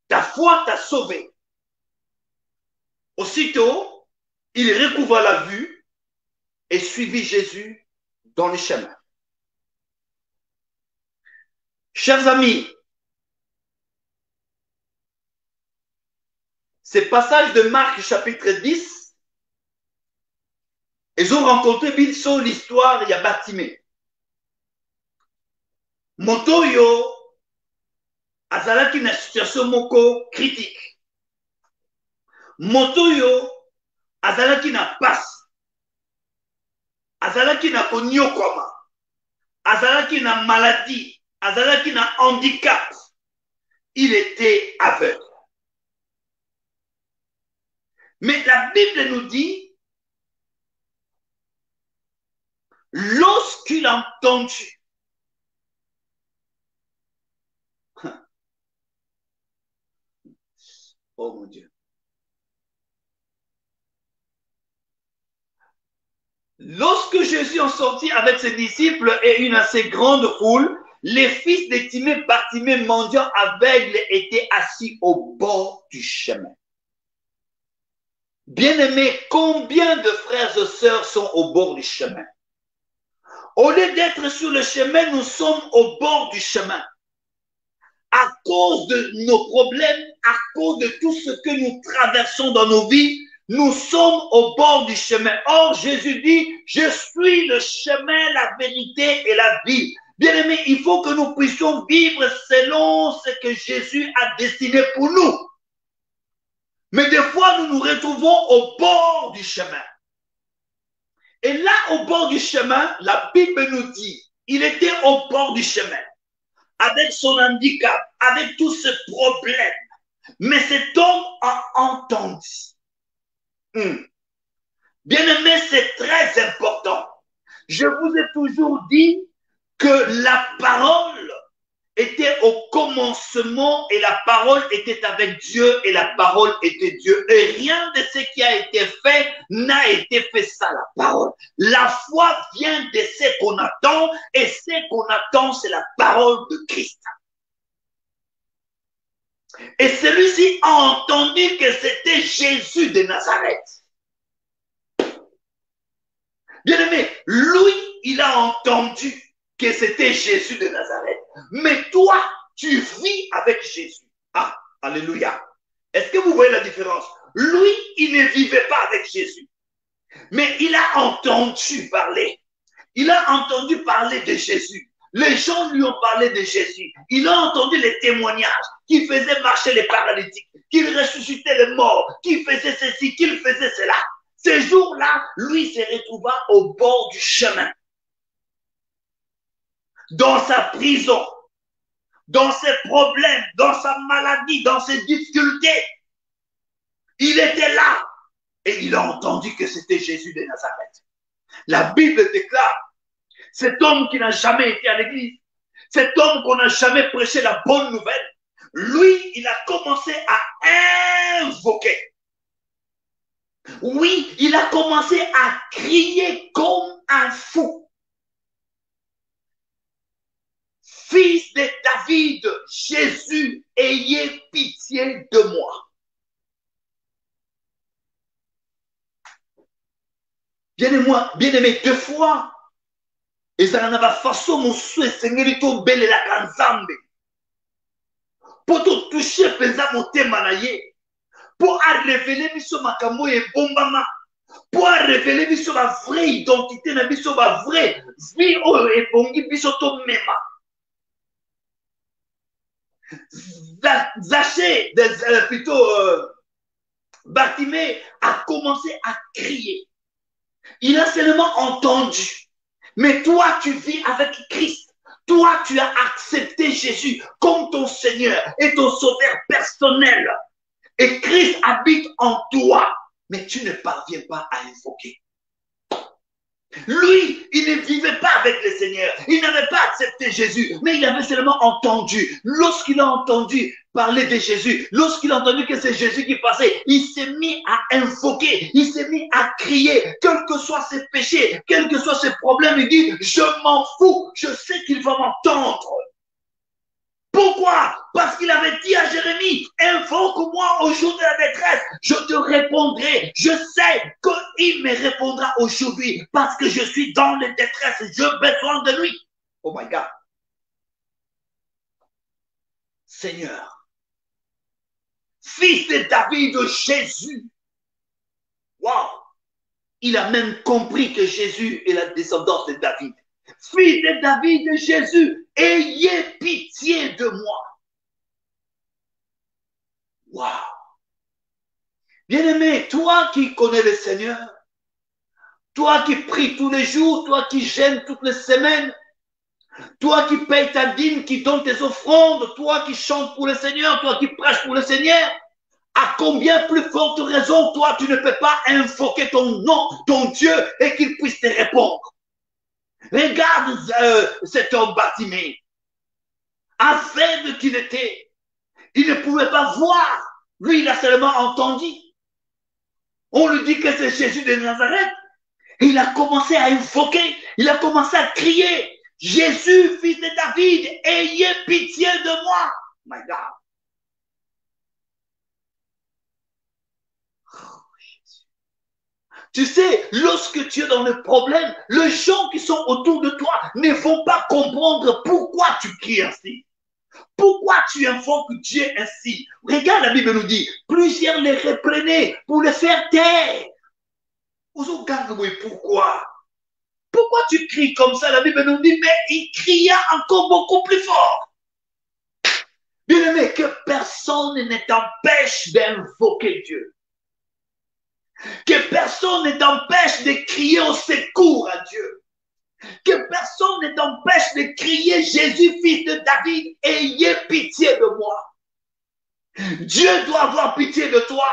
ta foi t'a sauvé. Aussitôt, il recouvra la vue et suivit Jésus dans le chemin. Chers amis, ce passage de Marc chapitre 10, ils ont rencontré biso l'histoire, il y a Bartimée. Motoyo, azalaki na situation moko critique. Motoyo, azalaki na passe. Azalaki na konyokoma. Azalaki na maladie. Azalaki na handicap. Il était aveugle. Mais la Bible nous dit, lorsqu'il a entendu, oh mon Dieu, lorsque Jésus en sortit avec ses disciples et une assez grande foule, les fils de Timée, Bartimée, mendiants aveugles étaient assis au bord du chemin. Bien-aimés, combien de frères et sœurs sont au bord du chemin? Au lieu d'être sur le chemin, nous sommes au bord du chemin. À cause de nos problèmes, à cause de tout ce que nous traversons dans nos vies, nous sommes au bord du chemin. Or, Jésus dit, je suis le chemin, la vérité et la vie. Bien-aimés, il faut que nous puissions vivre selon ce que Jésus a destiné pour nous. Mais des fois, nous nous retrouvons au bord du chemin. Et là, au bord du chemin, la Bible nous dit, il était au bord du chemin, avec son handicap, avec tous ses problèmes. Mais cet homme a entendu. Bien-aimé, c'est très important. Je vous ai toujours dit que la parole était au commencement et la parole était avec Dieu et la parole était Dieu. Et rien de ce qui a été fait n'a été fait sans la parole. La foi vient de ce qu'on attend et ce qu'on attend, c'est la parole de Christ. Et celui-ci a entendu que c'était Jésus de Nazareth. Bien-aimé, lui, il a entendu que c'était Jésus de Nazareth. Mais toi, tu vis avec Jésus. Ah, alléluia. Est-ce que vous voyez la différence? Lui, il ne vivait pas avec Jésus. Mais il a entendu parler. Il a entendu parler de Jésus. Les gens lui ont parlé de Jésus. Il a entendu les témoignages qu'il faisait marcher les paralytiques, qu'il ressuscitait les morts, qu'il faisait ceci, qu'il faisait cela. Ce jour-là, lui se retrouva au bord du chemin. Dans sa prison, dans ses problèmes, dans sa maladie, dans ses difficultés. Il était là et il a entendu que c'était Jésus de Nazareth. La Bible déclare, cet homme qui n'a jamais été à l'église, cet homme qu'on n'a jamais prêché la bonne nouvelle, lui, il a commencé à invoquer. Oui, il a commencé à crier comme un fou. Fils de David, Jésus, ayez pitié de moi. Bien-aimé, deux fois, et ça n'en a pas façon, mon souhait, Seigneur, il tombe belle la ganzambe. Pour te toucher, pensa mon témanaye. Pour révéler biso makambo et bombama. Pour révéler biso ma vraie identité, na biso ma vraie vie et bongi biso to mema. Zaché, plutôt Bartimée a commencé à crier. Il a seulement entendu. Mais toi, tu vis avec Christ. Toi, tu as accepté Jésus comme ton Seigneur et ton Sauveur personnel. Et Christ habite en toi. Mais tu ne parviens pas à invoquer. Lui, il ne vivait pas avec le Seigneur. Il n'avait pas accepté Jésus, mais il avait seulement entendu. Lorsqu'il a entendu parler de Jésus, lorsqu'il a entendu que c'est Jésus qui passait, il s'est mis à invoquer, il s'est mis à crier, quels que soient ses péchés, quels que soient ses problèmes, il dit, je m'en fous, je sais qu'il va m'entendre. Pourquoi? Parce qu'il avait dit à Jérémie, invoque-moi au jour de la détresse, je te répondrai. Je sais qu'il me répondra aujourd'hui parce que je suis dans la détresse, j'ai besoin de lui. Oh my God. Seigneur, fils de David, Jésus. Wow. Il a même compris que Jésus est la descendance de David. Fils de David, Jésus, ayez pitié de moi. Wow. Bien-aimé, toi qui connais le Seigneur, toi qui pries tous les jours, toi qui jeûnes toutes les semaines, toi qui payes ta dîme, qui donnes tes offrandes, toi qui chantes pour le Seigneur, toi qui prêches pour le Seigneur, à combien plus forte raison, toi, tu ne peux pas invoquer ton nom, ton Dieu, et qu'il puisse te répondre. Regarde cet homme Bartimée. Aveugle qu'il était, il ne pouvait pas voir. Lui, il a seulement entendu. On lui dit que c'est Jésus de Nazareth. Et il a commencé à invoquer, il a commencé à crier, Jésus, fils de David, ayez pitié de moi. My God. Tu sais, lorsque tu es dans le problème, les gens qui sont autour de toi ne vont pas comprendre pourquoi tu cries ainsi. Pourquoi tu invoques Dieu ainsi? Regarde, la Bible nous dit, plusieurs les reprenaient pour les faire taire. Pourquoi? Pourquoi tu cries comme ça? La Bible nous dit, mais il cria encore beaucoup plus fort. Bien-aimé, que personne ne t'empêche d'invoquer Dieu. Que personne ne t'empêche de crier au secours à Dieu. Que personne ne t'empêche de crier Jésus, fils de David, ayez pitié de moi. Dieu doit avoir pitié de toi.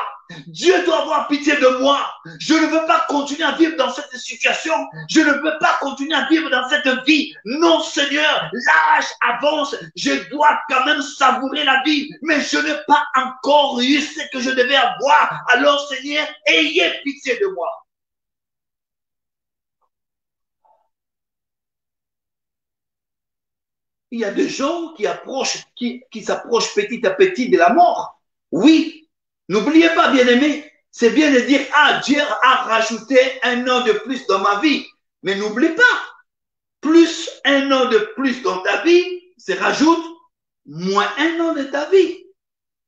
Dieu doit avoir pitié de moi. Je ne veux pas continuer à vivre dans cette situation. Je ne veux pas continuer à vivre dans cette vie. Non, Seigneur, l'âge avance. Je dois quand même savourer la vie. Mais je n'ai pas encore eu ce que je devais avoir. Alors, Seigneur, ayez pitié de moi. Il y a des gens qui s'approchent petit à petit de la mort. Oui, n'oubliez pas, bien-aimé, c'est bien de dire, ah, Dieu a rajouté un an de plus dans ma vie. Mais n'oublie pas, plus un an de plus dans ta vie, se rajoute moins un an de ta vie.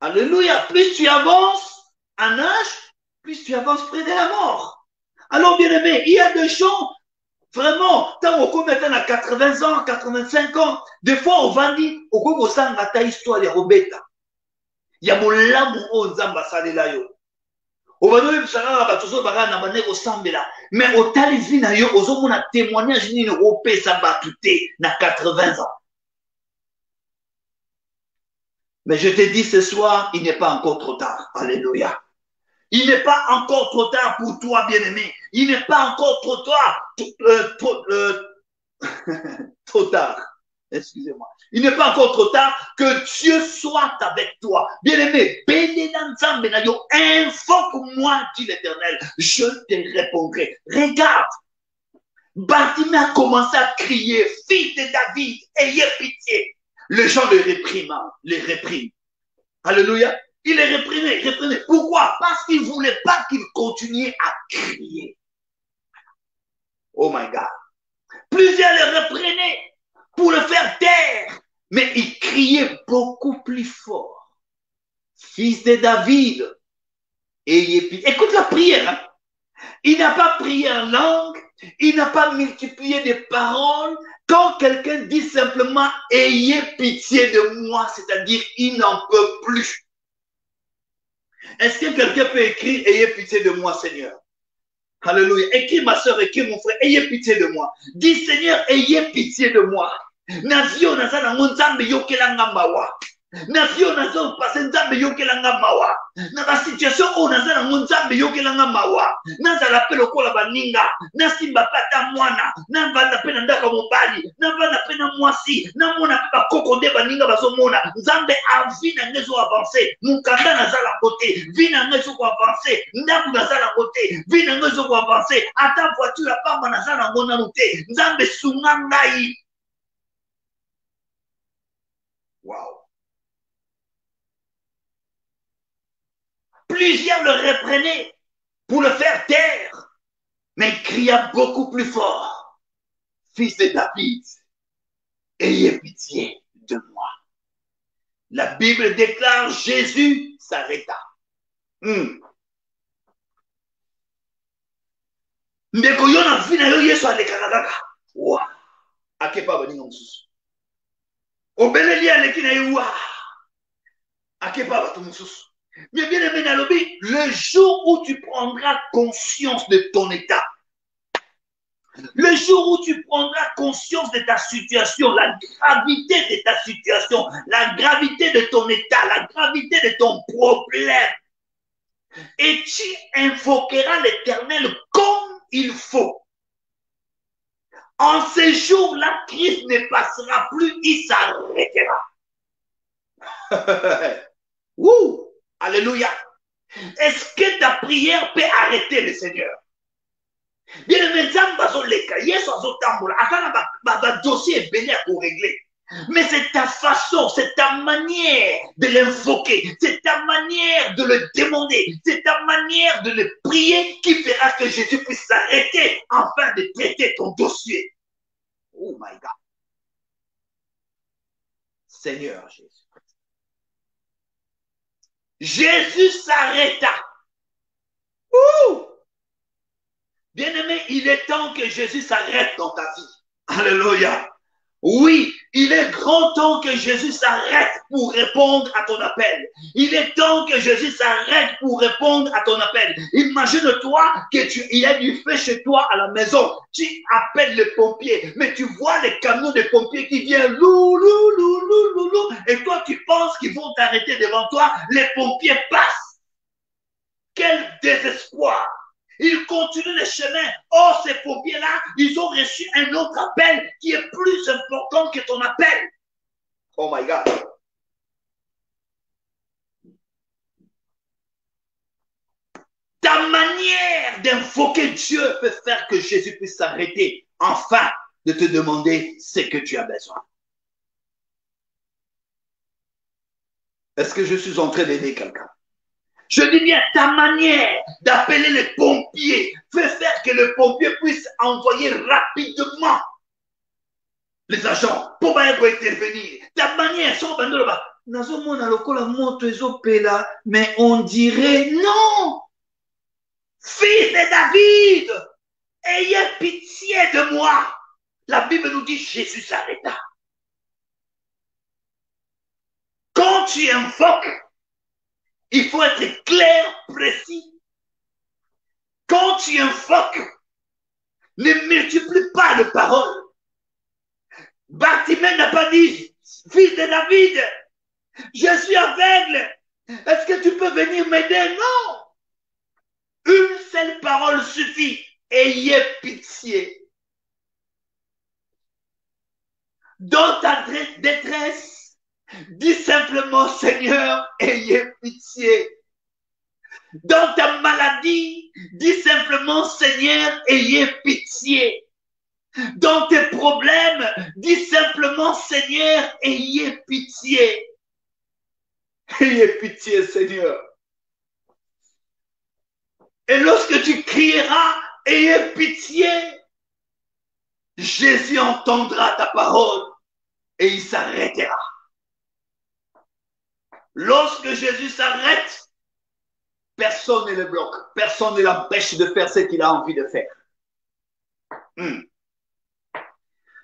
Alléluia, plus tu avances en âge, plus tu avances près de la mort. Alors, bien-aimé, il y a des gens, vraiment, tant qu'on est à 80 ans, 85 ans, des fois on va dire, on va dire ta histoire de Robeta. Il y a mon lamu au Nzamba salela yo. On va dire que batozo baka na bane ko sambela. Mais au talizi na yo ozo mona témoignage ni no pesa batute na 80 ans. Mais je te dis ce soir, il n'est pas encore trop tard. Alléluia. Il n'est pas encore trop tard pour toi, bien-aimé. Il n'est pas encore trop tard. Trop tard. Excusez-moi. Il n'est pas encore trop tard que Dieu soit avec toi. Bien-aimé, invoque-moi, dit l'Éternel. Je te répondrai. Regarde. Bartimée a commencé à crier, fils de David, ayez pitié. Les gens le répriment. Alléluia. Il est réprimé. Pourquoi? Parce qu'il ne voulait pas qu'il continue à crier. Oh my God. Plusieurs le reprenaient pour le faire taire. Mais il criait beaucoup plus fort. Fils de David. Écoute la prière. Hein? Il n'a pas prié en langue. Il n'a pas multiplié des paroles. Quand quelqu'un dit simplement « Ayez pitié de moi », c'est-à-dire il n'en peut plus. Est-ce que quelqu'un peut écrire « Ayez pitié de moi, Seigneur » Alléluia. Écris ma soeur, écris mon frère, ayez pitié de moi. Dis Seigneur, ayez pitié de moi. Navio nazana nzambe yokelanga mawa. Navio nazo pase nzambe yokelanga mawa. Na ba situation o nazana nzambe yokelanga mawa. Nazala pelo kola baninga. Na simba pata mwana. Na vanda pena ndaka mobali. Na vanda pena mwasi. Na mona pa kokonde baninga bazomona. Nzambe avina ngezo avancer. Mukanda nazala côté. Vina ngezo ko avancer. Ndaku nazala côté. Vina ngezo ko avancer. Ata voiture pamba nazala ngona luté. Nzambe sunga ngai. Wow. Plusieurs le reprenaient pour le faire taire, mais il cria beaucoup plus fort. Fils de David, ayez pitié de moi. La Bible déclare Jésus s'arrêta. Ndeko yo na vina yo Yesu alekaka kaka. Wa. Akepa baninga mususu. Obeleli aleki na yo wa. Akepa bato mususu. Mais bien aimé Nalobi, le jour où tu prendras conscience de ton état, le jour où tu prendras conscience de ta situation, la gravité de ta situation, la gravité de ton état, la gravité de ton problème, et tu invoqueras l'Éternel comme il faut. En ces jours, la crise ne passera plus, il s'arrêtera. Ouh! Alléluia. Est-ce que ta prière peut arrêter le Seigneur? Bien aimé, dossier est béni pour régler. Mais c'est ta façon, c'est ta manière de l'invoquer, c'est ta manière de le demander, c'est ta manière de le prier qui fera que Jésus puisse s'arrêter afin de traiter ton dossier. Oh my God. Seigneur Jésus. Jésus s'arrêta. Bien-aimé, il est temps que Jésus s'arrête dans ta vie. Alléluia. Oui, il est grand temps que Jésus s'arrête pour répondre à ton appel. Il est temps que Jésus s'arrête pour répondre à ton appel. Imagine-toi qu'il y a du feu chez toi à la maison. Tu appelles les pompiers, mais tu vois les camions des pompiers qui viennent lou, lou, lou, lou, lou, lou, et toi tu penses qu'ils vont t'arrêter devant toi. Les pompiers passent. Quel désespoir! Ils continuent le chemin. Oh, ces pompiers-là, ils ont reçu un autre appel qui est plus important que ton appel. Oh my God. Ta manière d'invoquer Dieu peut faire que Jésus puisse s'arrêter enfin de te demander ce que tu as besoin. Est-ce que je suis en train d'aider quelqu'un? Je dis bien, ta manière d'appeler les pompiers fait faire que le pompier puisse envoyer rapidement les agents pour intervenir. Ta manière, mais on dirait non. Fils de David, ayez pitié de moi. La Bible nous dit Jésus s'arrêta. Quand tu invoques, il faut être clair, précis. Quand tu invoques, ne multiplie pas de paroles. Bartimée n'a pas dit, fils de David, je suis aveugle. Est-ce que tu peux venir m'aider? Non. Une seule parole suffit. Ayez pitié. Dans ta détresse, dis simplement, Seigneur, ayez pitié. Dans ta maladie, dis simplement, Seigneur, ayez pitié. Dans tes problèmes, dis simplement, Seigneur, ayez pitié. Ayez pitié, Seigneur. Et lorsque tu crieras, ayez pitié, Jésus entendra ta parole et il s'arrêtera. Lorsque Jésus s'arrête, personne ne le bloque, personne ne l'empêche de faire ce qu'il a envie de faire.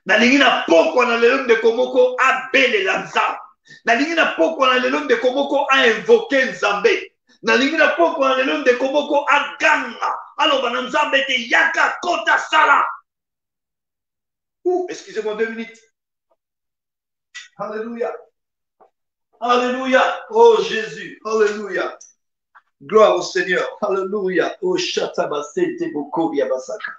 Nalingi na poko na lelom de komoko abele la nzambe. Nalingi na poko na lelom de komoko a invoqué nzambe. Nalingi na poko na lelom de komoko a ganga. Alors na nzambe te yaka kota sala. Excusez-moi 2 minutes. Alléluia. Alléluia. Oh Jésus. Alléluia. Gloire au Seigneur. Alléluia. Oh Shatabasete Boko Yabasaka.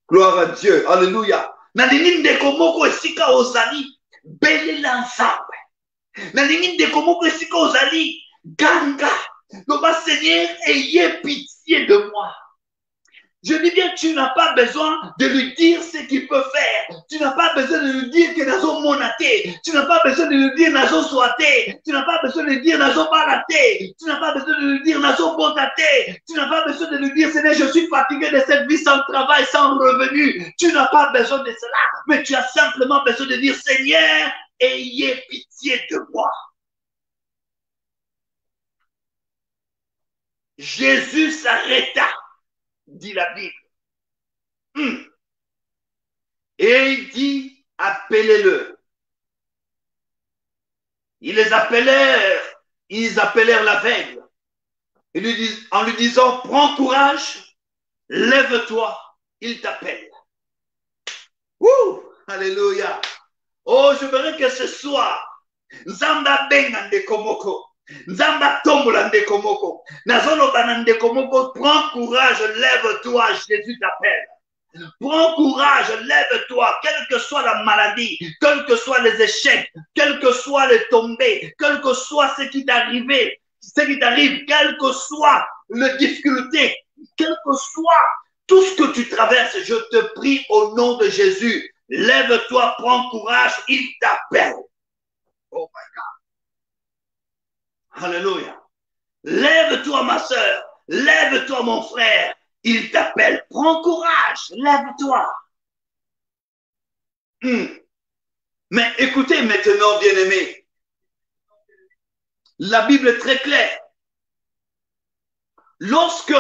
Gloire à Dieu. Alléluia. Nalingi ndeko moko esika ozali belela nzambe. Nalingi ndeko moko esika ozali ganga. Loba Seigneur, ayez pitié de moi. Je dis bien, tu n'as pas besoin de lui dire ce qu'il peut faire. Tu n'as pas besoin de lui dire que nazo monaté. Tu n'as pas besoin de lui dire nazo soité. Tu n'as pas besoin de lui dire nazo balaté. Tu n'as pas besoin de lui dire nazo bondaté. Tu n'as pas besoin de lui dire, Seigneur, je suis fatigué de cette vie sans travail, sans revenu. Tu n'as pas besoin de cela. Mais tu as simplement besoin de dire, Seigneur, ayez pitié de moi. Jésus s'arrêta, dit la Bible. Et il dit, appelez-le. Ils appelèrent l'aveugle. En lui disant, prends courage, lève-toi, il t'appelle. Alléluia. Oh, je voudrais que ce soir, Nzamba benga ndekomoko. Nzamba tombola ndekomoko. Nazoloba na ndekomoko, prends courage, lève-toi, Jésus t'appelle. Prends courage, lève-toi, quelle que soit la maladie, quels que soient les échecs, quelles que soient les tombées, quel que soit ce qui t'arrive, quelle que soit les difficultés, quel que soit tout ce que tu traverses, je te prie au nom de Jésus, lève-toi, prends courage, il t'appelle. Oh my God. Alléluia. Lève-toi, ma soeur, lève-toi, mon frère. Il t'appelle, prends courage, lève-toi. Mais écoutez maintenant, bien-aimés, la Bible est très claire. Lorsque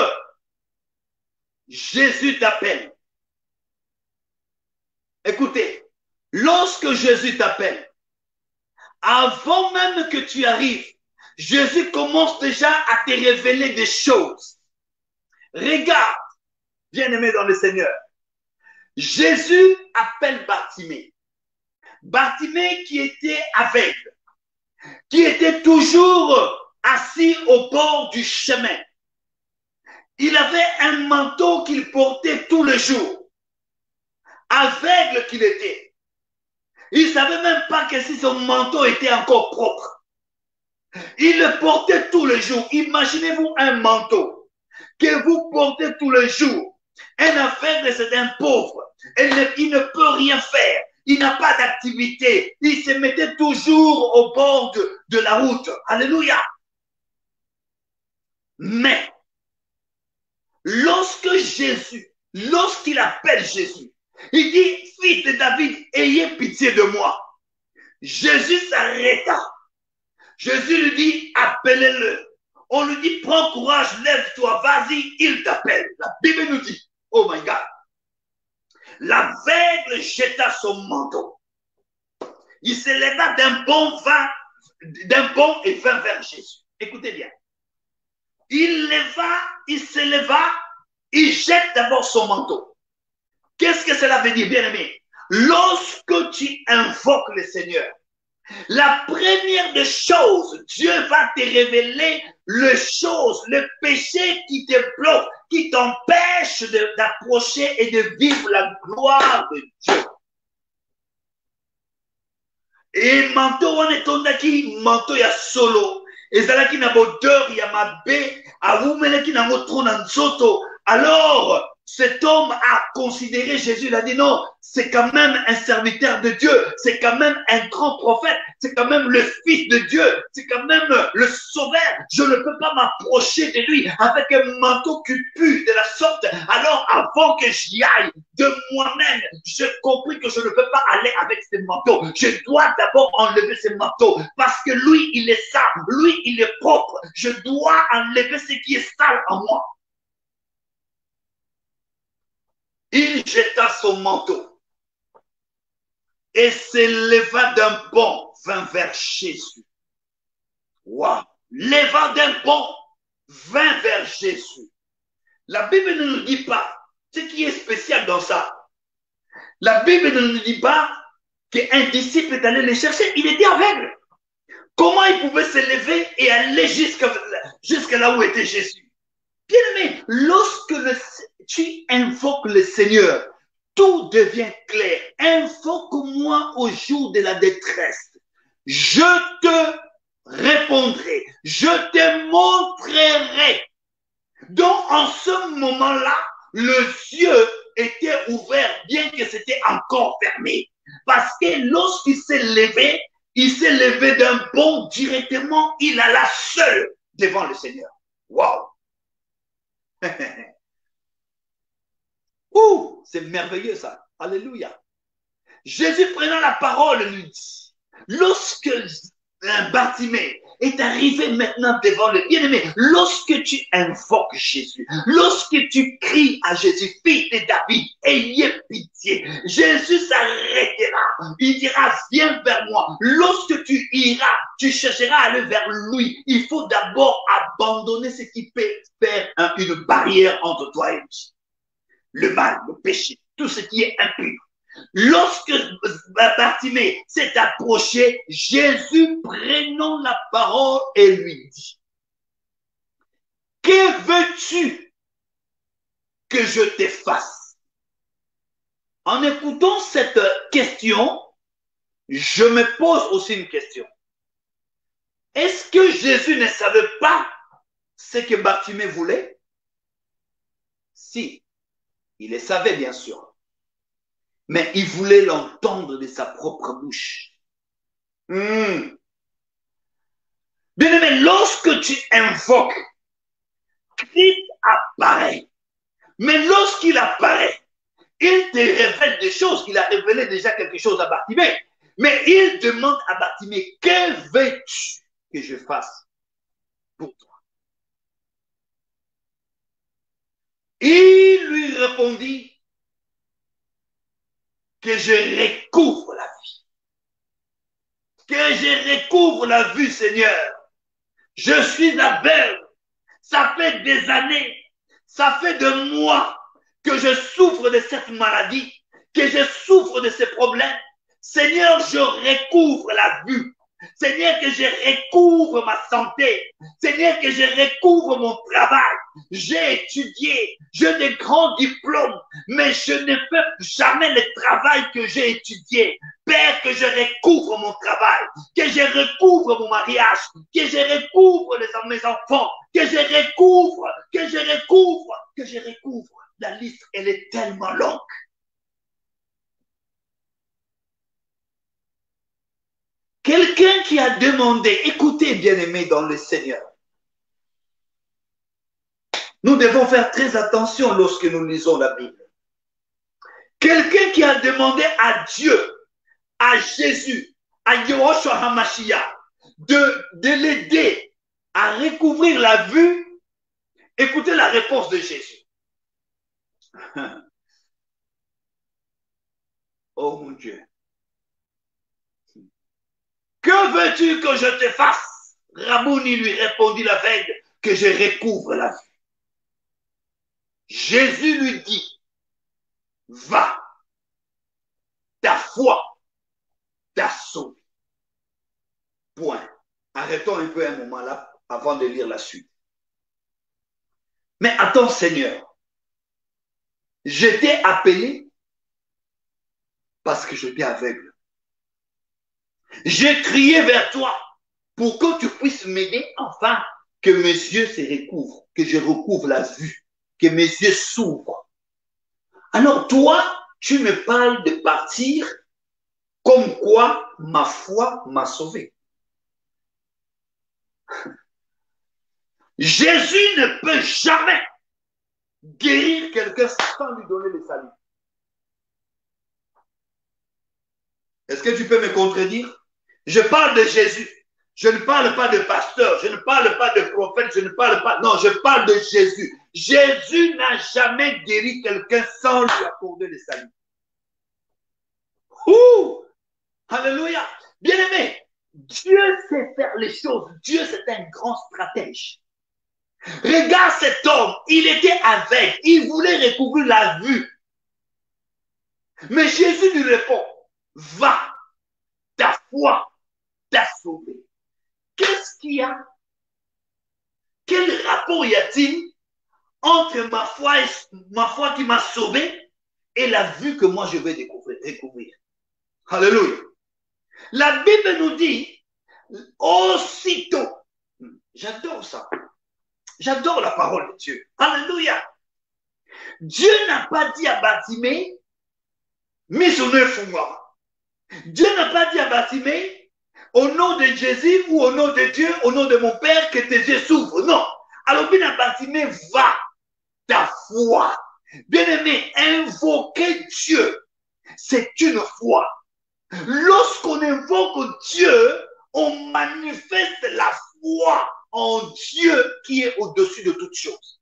Jésus t'appelle, Écoutez, lorsque Jésus t'appelle, avant même que tu arrives, Jésus commence déjà à te révéler des choses. Regarde, bien-aimé dans le Seigneur, Jésus appelle Bartimée. Bartimée qui était aveugle, qui était toujours assis au bord du chemin. Il avait un manteau qu'il portait tous les jours. Aveugle qu'il était. Il ne savait même pas que si son manteau était encore propre. Il le portait tous les jours. Imaginez-vous un manteau que vous portez tous les jours. Un aveugle, c'est un pauvre. Il ne peut rien faire. Il n'a pas d'activité. Il se mettait toujours au bord de la route. Alléluia. Mais, lorsqu'il appelle Jésus, il dit, fils de David, ayez pitié de moi. Jésus s'arrêta. Jésus lui dit, appelez-le. On lui dit, prends courage, lève-toi, vas-y, il t'appelle. La Bible nous dit, oh my God, l'aveugle jeta son manteau. Il se leva d'un bond et vint vers Jésus. Écoutez bien. Il se leva, il jette d'abord son manteau. Qu'est-ce que cela veut dire, bien-aimé? Lorsque tu invoques le Seigneur, la première des choses, Dieu va te révéler les choses, le péché qui te bloque, qui t'empêche d'approcher et de vivre la gloire de Dieu. Et manteau on est tondaki, manteau ya solo. Ezalaki na bodeur ya mabe, awumeleki na motro na nzoto. Alors, cet homme a considéré Jésus, il a dit non, c'est quand même un serviteur de Dieu, c'est quand même un grand prophète, c'est quand même le Fils de Dieu, c'est quand même le Sauveur. Je ne peux pas m'approcher de lui avec un manteau qui pue de la sorte. Alors, avant que j'y aille de moi-même, j'ai compris que je ne peux pas aller avec ce manteau. Je dois d'abord enlever ce manteau parce que lui, il est sale, lui, il est propre. Je dois enlever ce qui est sale en moi. Il jeta son manteau et s'éleva d'un bond, vint vers Jésus. Waouh! Leva d'un bond, vint vers Jésus. La Bible ne nous dit pas ce qui est spécial dans ça. La Bible ne nous dit pas qu'un disciple est allé le chercher. Il était aveugle. Comment il pouvait se lever et aller jusqu'à là où était Jésus? Bien aimé, lorsque tu invoques le Seigneur, tout devient clair. Invoque-moi au jour de la détresse. Je te répondrai. Je te montrerai. Donc, en ce moment-là, les yeux étaient ouverts, bien que c'était encore fermé. Parce que lorsqu'il s'est levé, il s'est levé d'un bond directement, il alla seul devant le Seigneur. Waouh! Ouh, c'est merveilleux ça. Alléluia. Jésus prenant la parole lui dit, lorsque Bartimée est arrivé maintenant devant le bien-aimé, lorsque tu invoques Jésus, lorsque tu cries à Jésus, fils de David, ayez pitié, Jésus s'arrêtera, il dira, viens vers moi. Lorsque tu iras, tu chercheras à aller vers lui. Il faut d'abord abandonner ce qui peut faire une barrière entre toi et lui. Le mal, le péché, tout ce qui est impur. Lorsque Bartimée s'est approché, Jésus prenant la parole et lui dit, que veux-tu que je te fasse? En écoutant cette question, je me pose aussi une question. Est-ce que Jésus ne savait pas ce que Bartimée voulait? Si. Il le savait, bien sûr. Mais il voulait l'entendre de sa propre bouche. Bien aimé, lorsque tu invoques, Christ apparaît. Mais lorsqu'il apparaît, il te révèle des choses. Il a révélé déjà quelque chose à Bartimée. Mais il demande à Bartimée, que veux-tu que je fasse pour toi? Il lui répondit, que je recouvre la vie. Que je recouvre la vue, Seigneur. Je suis aveugle. Ça fait des années, ça fait des mois que je souffre de cette maladie, que je souffre de ces problèmes. Seigneur, je recouvre la vue. Seigneur, que je recouvre ma santé. Seigneur, que je recouvre mon travail. J'ai étudié, j'ai des grands diplômes, mais je ne fais jamais le travail que j'ai étudié. Père, que je recouvre mon travail, que je recouvre mon mariage, que je recouvre mes enfants, que je recouvre, que je recouvre, que je recouvre. La liste, elle est tellement longue. Quelqu'un qui a demandé, écoutez bien-aimés dans le Seigneur, nous devons faire très attention lorsque nous lisons la Bible. Quelqu'un qui a demandé à Dieu, à Jésus, à Yahushua HaMashiach, de l'aider à recouvrir la vue, écoutez la réponse de Jésus. Oh mon Dieu. Que veux-tu que je te fasse? Rabouni lui répondit l'aveugle, que je recouvre la vue. Jésus lui dit, va, ta foi t'a sauvé. Point. Arrêtons un peu un moment là avant de lire la suite. Mais attends, Seigneur, je t'ai appelé parce que j'étais aveugle. J'ai crié vers toi pour que tu puisses m'aider, enfin, que mes yeux se recouvrent, que je recouvre la vue, que mes yeux s'ouvrent. Alors toi, tu me parles de partir comme quoi ma foi m'a sauvé. Jésus ne peut jamais guérir quelqu'un sans lui donner le salut. Est-ce que tu peux me contredire? Je parle de Jésus. Je ne parle pas de pasteur. Je ne parle pas de prophète. Je ne parle pas... Non, je parle de Jésus. Jésus n'a jamais guéri quelqu'un sans lui accorder le salut. Ouh! Alléluia! Bien-aimé, Dieu sait faire les choses. Dieu, c'est un grand stratège. Regarde cet homme. Il était aveugle. Il voulait recouvrir la vue. Mais Jésus lui répond, va. Ta foi t'a sauvé. Qu'est-ce qu'il y a? Quel rapport y a-t-il entre ma foi qui m'a sauvé et la vue que moi je vais découvrir? Alléluia. La Bible nous dit aussitôt. J'adore ça. J'adore la parole de Dieu. Alléluia. Dieu n'a pas dit à Bartimée, mise au neuf mois. Dieu n'a pas dit à Bartimée, au nom de Jésus ou au nom de Dieu, au nom de mon Père, que tes yeux s'ouvrent. Non. Alors, bien à Bartimée, va, ta foi. Bien-aimé, invoquer Dieu, c'est une foi. Lorsqu'on invoque Dieu, on manifeste la foi en Dieu qui est au-dessus de toutes choses.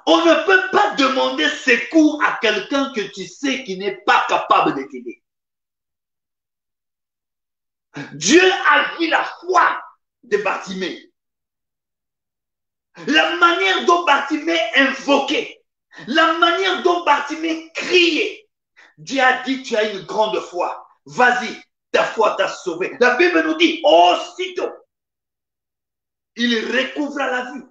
On ne peut pas demander secours à quelqu'un que tu sais qui n'est pas capable de t'aider. Dieu a vu la foi de Bartimée. La manière dont Bartimée invoquait, la manière dont Bartimée criait. Dieu a dit, tu as une grande foi. Vas-y, ta foi t'a sauvé. La Bible nous dit, aussitôt, il recouvra la vue.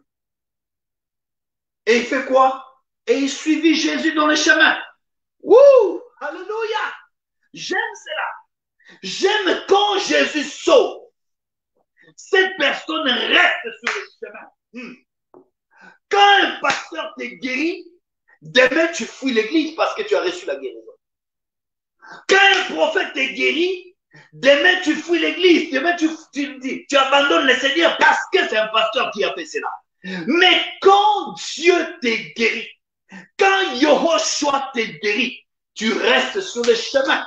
Et il fait quoi? Et il suivit Jésus dans le chemin. Wouh! Alléluia! J'aime cela. J'aime quand Jésus sauve. Cette personne reste sur le chemin. Quand un pasteur te guérit, demain tu fuis l'église parce que tu as reçu la guérison. Quand un prophète te guérit, demain tu fuis l'église. Demain tu abandonnes le Seigneur parce que c'est un pasteur qui a fait cela. Mais quand Dieu te guérit, quand Yahushua te guérit, tu restes sur le chemin.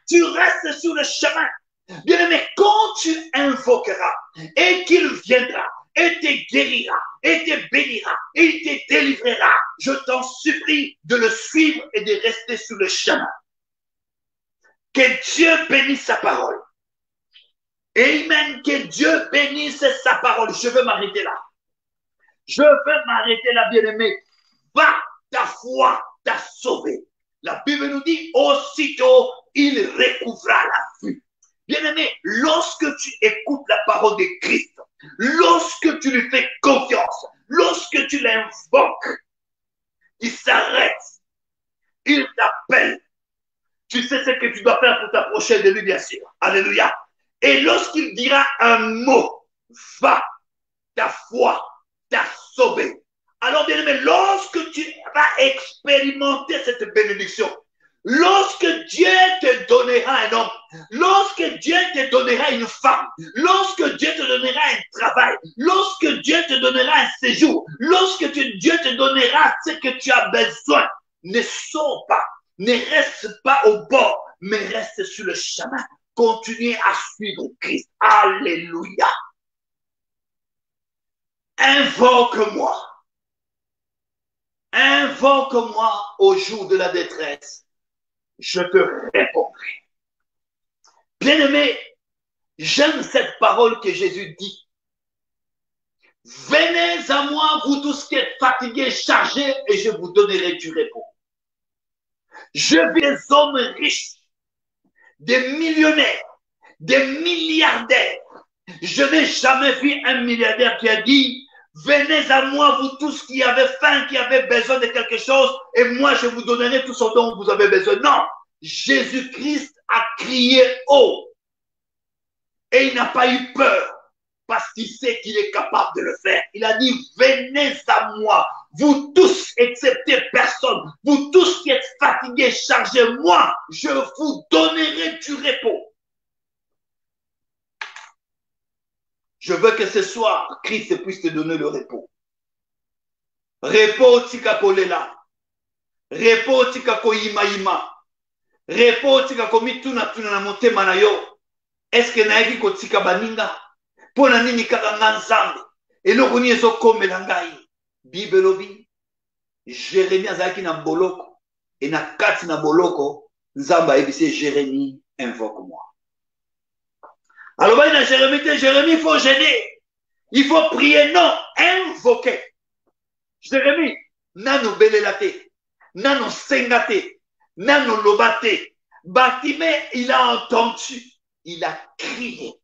Tu restes sur le chemin. Bien-aimé, quand tu invoqueras et qu'il viendra et te guérira, et te bénira, et il te délivrera. Je t'en supplie de le suivre et de rester sur le chemin. Que Dieu bénisse sa parole. Amen. Que Dieu bénisse sa parole. Je veux m'arrêter là. Je veux m'arrêter là, bien-aimé. Va, ta foi t'a sauvé. La Bible nous dit, aussitôt, il recouvra la vue. Bien-aimé, lorsque tu écoutes la parole de Christ, lorsque tu lui fais confiance, lorsque tu l'invoques, il s'arrête, il t'appelle. Tu sais ce que tu dois faire pour t'approcher de lui, bien sûr. Alléluia. Et lorsqu'il dira un mot, va, ta foi t'a sauvé. Alors, bien aimé, lorsque tu vas expérimenter cette bénédiction, lorsque Dieu te donnera un homme, lorsque Dieu te donnera une femme, lorsque Dieu te donnera un travail, lorsque Dieu te donnera un séjour, lorsque Dieu te donnera ce que tu as besoin, ne sors pas, ne reste pas au bord, mais reste sur le chemin. Continuez à suivre Christ. Alléluia. Invoque-moi. Invoque-moi au jour de la détresse. Je te répondrai. Bien-aimé, j'aime cette parole que Jésus dit. Venez à moi, vous tous qui êtes fatigués, chargés, et je vous donnerai du repos. Je vis des hommes riches, des millionnaires, des milliardaires. Je n'ai jamais vu un milliardaire qui a dit, venez à moi, vous tous qui avez faim, qui avez besoin de quelque chose, et moi je vous donnerai tout ce dont vous avez besoin. Non, Jésus-Christ a crié haut. Et il n'a pas eu peur, parce qu'il sait qu'il est capable de le faire. Il a dit, venez à moi, vous tous, excepté personne, vous tous qui êtes fatigués, chargés, moi, je vous donnerai du repos. Je veux que ce soir, Christ puisse te donner le repos. Repos tika kolela. Repos tika koyimayima. Repos tika komituna tuna na motema na yo. Est-ce que naiki kotika baninga? Pona nini kaka nga nzambe? Eloko ni ezokomela ngai. Bible lobi. Jérémie azalaki na boloko. Et na kati na boloko, nzambe ayebisi Jérémie, invoque-moi. Alors, Jérémie, il faut gêner. Il faut prier, non, invoquer. Jérémie, nano belelate, nano sengate, nano lobate. Batime, il a entendu, il a crié.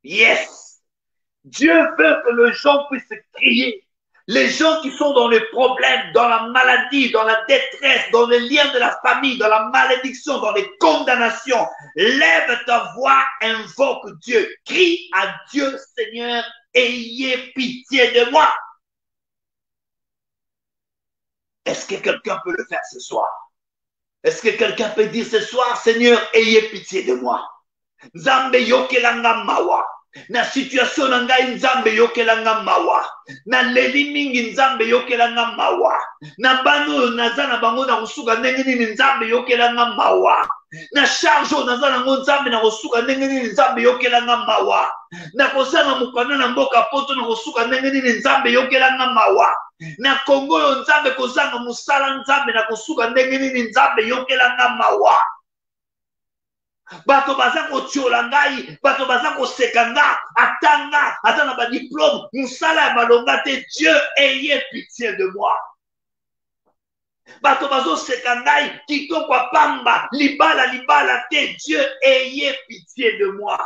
Yes. Dieu veut que les gens puissent crier. Les gens qui sont dans les problèmes, dans la maladie, dans la détresse, dans les liens de la famille, dans la malédiction, dans les condamnations, lève ta voix, invoque Dieu, crie à Dieu, Seigneur, ayez pitié de moi. Est-ce que quelqu'un peut le faire ce soir? Est-ce que quelqu'un peut dire ce soir, Seigneur, ayez pitié de moi? Nzambe yokelanga mawa. Na situation na ngai nzambe yokelanga mawa. Na leli mingi nzambe yokelanga mawa. Na bano nazana bango na kusuka ndenge nini nzambe yokelanga mawa. Na charge naza nango nzambe na kusuka ndenge nini nzambe yokelanga mawa. Na kosanga mukana na mboka poto na kusuka ndenge nini nzambe yokelanga mawa. Na Kongo yo nzambe kozanga musala nzambe na kusuka ndenge nini nzambe yokelanga mawa. Bato baza kotiola ngai, bato baza koseka nga, atanga, atana ba diplôme, musala ya malonga te, Dieu ayez pitié de moi. Bato bazo seka ngai, kitoko pamba, libala libala te, Dieu ayez pitié de moi.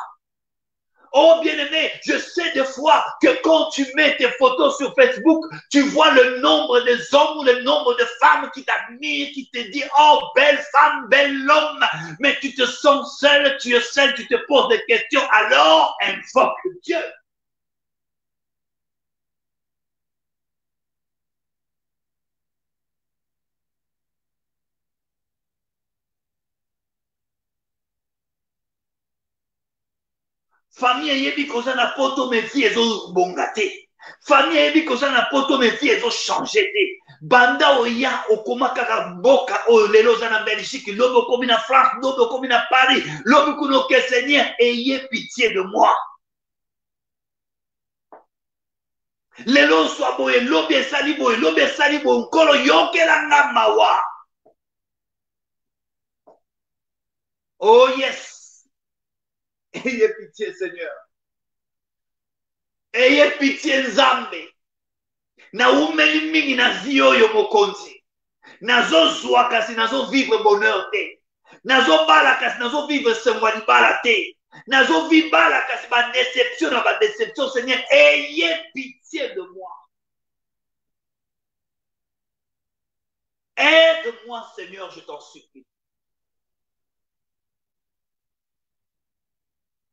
Oh bien-aimé, je sais des fois que quand tu mets tes photos sur Facebook, tu vois le nombre des hommes ou le nombre de femmes qui t'admirent, qui te disent « Oh, belle femme, bel homme !» Mais tu te sens seul, tu es seul, tu te poses des questions. Alors, invoque Dieu. Famille yebi koza na poto mes filles ezo bongate. Famille yebi koza na poto mes filles ezo changer te. Banda oya okoma kaka boka o lelo za na Belgique, lobo komi na France, lobo komi na Paris, lobo kuno que Seigneur ayez pitié de moi. lelo soit boye lobi esali boye nkolo yokelanga mawa. Oh yes. Ayez pitié Seigneur. Ayez pitié Nzambe. Na umeli mingi na zio yo mokonzi. Nazo zwa kasi nazo vivre bonheur te. Nazo bala kasi nazo vivre sengwani bala te. Nazo vivre bala kasi ba déception na ba déception. Seigneur, ayez pitié de moi. Aide-moi Seigneur, je t'en supplie.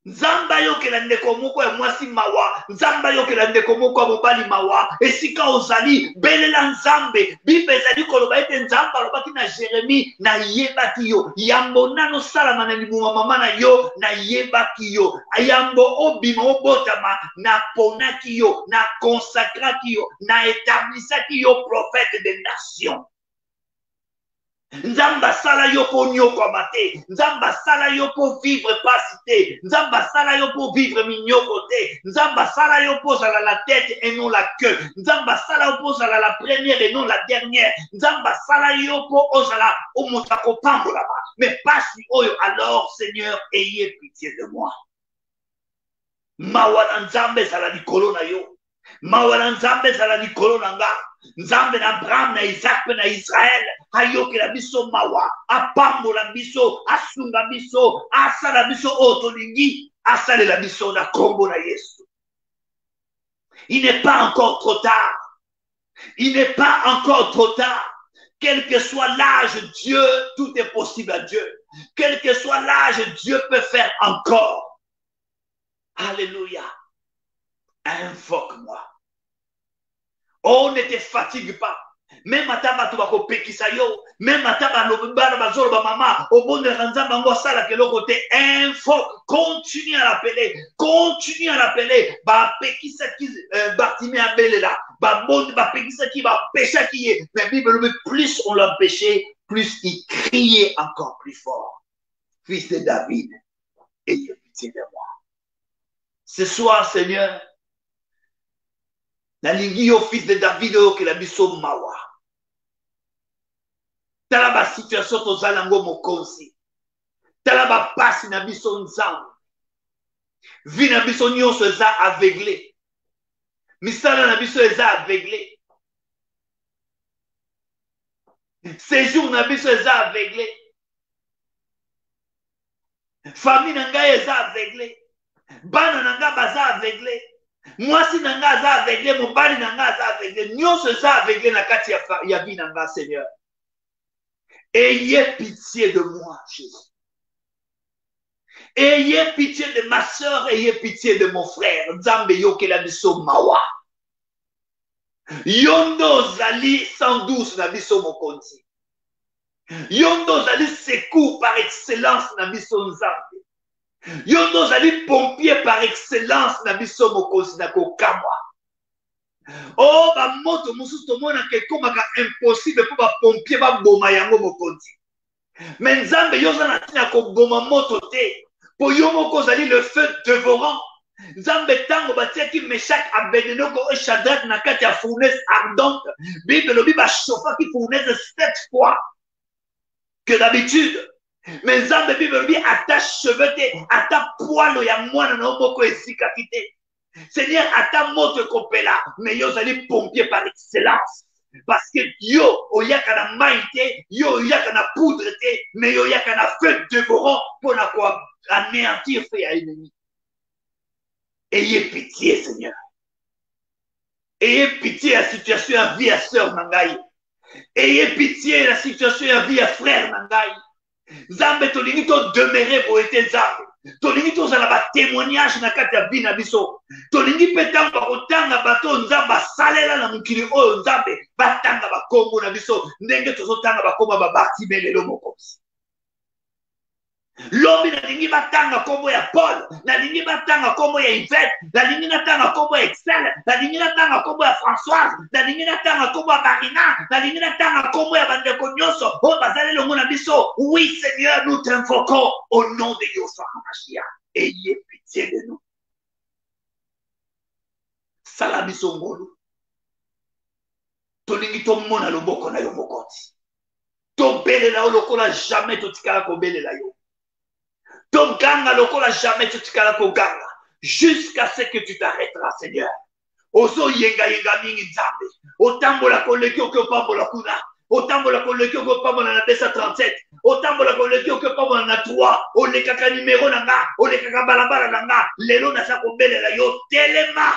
Nzamba yokela ndeko moko ya mwasi mawa, nzamba yokela ndeko moko ya mobali mawa, esika ozali belela nzambe. Bible ezali koloba ete nzamba alobaki na Jérémie, na yebaki yo yambo nano salama na libuma mama na yo, na yebaki yo yambo obima obotama, na ponaki yo, na consakraki yo, na établisaki yo prophète des nations. Nzamba sala yo po nyoko mate, nzamba sala yo po vivre pasi te, nzamba sala yo po vivre minyoko te, nzamba sala yo po zala la tête et non la queue, nzamba sala yo po zala la première et non la dernière, nzamba sala yo po ozala o motako pambola ba, mais pasi oyo. Alors Seigneur, ayez pitié de moi. Mawa nzambe zala likolo na yo, mawa nzambe zala likolo na nga. Nzambe na Abraham, na Isaac, na Israël, ayokela biso mawa, apambola biso, asunga biso, asala biso otolingi, asalela biso na kombo na Yesu. Il n'est pas encore trop tard. Il n'est pas encore trop tard. Quel que soit l'âge, Dieu, tout est possible à Dieu. Quel que soit l'âge, Dieu peut faire encore. Alléluia. Invoque-moi. Oh, ne te fatigue pas. Même ataba tobako pekisa yo, même ataba no bana bazolo ba mama, au bon de ranzamba ngo sala ke côté infoque, continue à l'appeler, continue à l'appeler. Ba pekisa ki Bartimée abelela, ba bon ba pekisa ki ba pécha qui est. Mais Bible plus on l'empêchait, plus il criait encore plus fort. Fils de David, ayez pitié de moi. Ce soir, Seigneur, nalingi yo fils de David que la biso mawa. Tala ba situation tozala ngo mokonzi. Tala ba pasi na biso nzambe. Vi na biso nyonso eza aveuglé. Misala na biso eza aveuglé. Séjour na biso eza aveuglé. Famille na ngai eza aveuglé. Bana na ngai baza aveuglé. Mwasi na nga aza aveuglé, mobali na nga aza aveuglé, nyonso eza aveuglé na kati ya vie na nga, Seigneur. Ayez pitié de moi, Jésus. Ayez pitié de ma soeur, ayez pitié de mon frère. Nzambe yokela biso mawa. Yondo zali 112 na biso mokonzi. Yondo zali secours par excellence na biso nzambe. Yondo zali pompier par excellence na biso mokonzi na kokamwa. Oh, ba moto mususu tomona ke komaka impossible po ba pompier ba boma yango mokonzi. Mais nzambe yoza na tina ko boma moto te. Po yo moko zali le feu dévorant. Nzambe tango batiaki Meshach, Abednego et Shadrach na kati ya fournaise ardente. Bible lobi ba chauffa ki fournaise 7 fois que d'habitude. Mais nzambe Bible lobi ata cheveux te, ata poilo ya mwana na moko esika kite. Seigneur, ata moto kopela, mais yo zali pompier par excellence. Parce que yo oyaka na maïté, yo oyaka na poudre te, mais yo oyaka na feu dévorant pour na quoi anéantir fait à ennemi. Ayez pitié, Seigneur. Ayez pitié la situation à vie à sœur Nangaï. Ayez pitié la situation à vie à frère Nangaï. Zambe tolingi to demeurer pour être zambe. Tolingi to zala ba témoignage na kati ya bina biso. Tolingi petang ba kotanga bato nzamba salela na mukili oyo nzambe batanga ba kombo na biso ndenge tozotanga ba kombo ba Bartimée lelo mokosi. Lobi nalingi batanga kombo ya Paul, nalingi batanga kombo ya Yvette, nalingi natanga kombo ya Excel, nalingi natanga kombo ya Françoise, nalingi natanga kombo ya Marina, nalingi natanga kombo ya bandeko nyonso o bazali longo na biso. Oui Seigneur, nous t'invoquons au nom de Yeshua HaMashiach. Ayez pitié de nous. Sala biso ngolu. tolingi tomona loboko na yo mokonzi. Tobelela yo lokola jamais totikala kobelela yo. Toganga lokola jamais totikala koganga. Jusqu'à ce que tu t'arrêteras, Seigneur. Ozo yenga yenga mingi nzambe. Otambola koleki okopambola kuna. Otambola koleki okopambola na 237. Otambola koleki okopambola na 3. Olekaka numéro na nga. Olekaka balabala na nga. Lelo naza kobelela yo telema.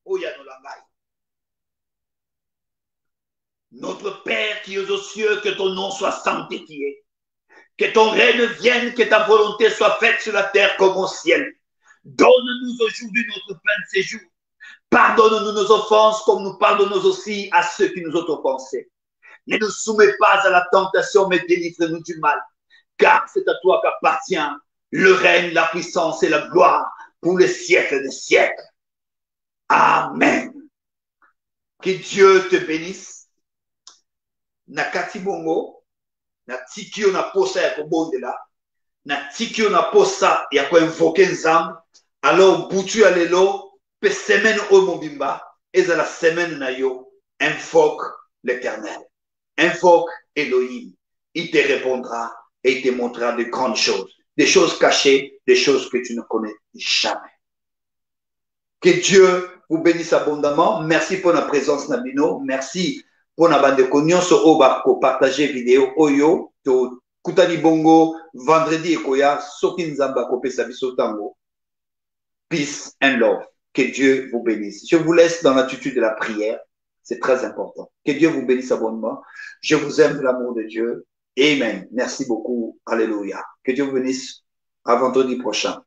Oya no langai. Notre Père qui es aux cieux, que ton nom soit sanctifié. Que ton règne vienne, que ta volonté soit faite sur la terre comme au ciel. Donne-nous aujourd'hui notre pain de séjour. Pardonne-nous nos offenses comme nous pardonnons aussi à ceux qui nous ont offensés. Ne nous soumets pas à la tentation, mais délivre-nous du mal. Car c'est à toi qu'appartient le règne, la puissance et la gloire pour les siècles des siècles. Amen. Que Dieu te bénisse. Na kati bongo, na tikio na posa ya kobondela, na tikio na posa ya koinvoke nzambe. Alors butu ya lelo, pe semaine o mobimba, eza la semaine na yo, invoque l'Éternel, invoque Elohim. Il te répondra et il te montrera de grandes choses, des choses cachées, des choses que tu ne connais jamais. Que Dieu vous bénisse abondamment. Merci pour la présence Nabino. Merci pour la bande de nyonso oba ko partager vidéo oyo to kutani bongo vendredi ekoya soki nzamba ko pesa biso tango. Peace and love. Que Dieu vous bénisse. Je vous laisse dans l'attitude de la prière. C'est très important. Que Dieu vous bénisse abondamment. Je vous aime de l'amour de Dieu. Amen. Merci beaucoup. Alléluia. Que Dieu vous bénisse. À vendredi prochain.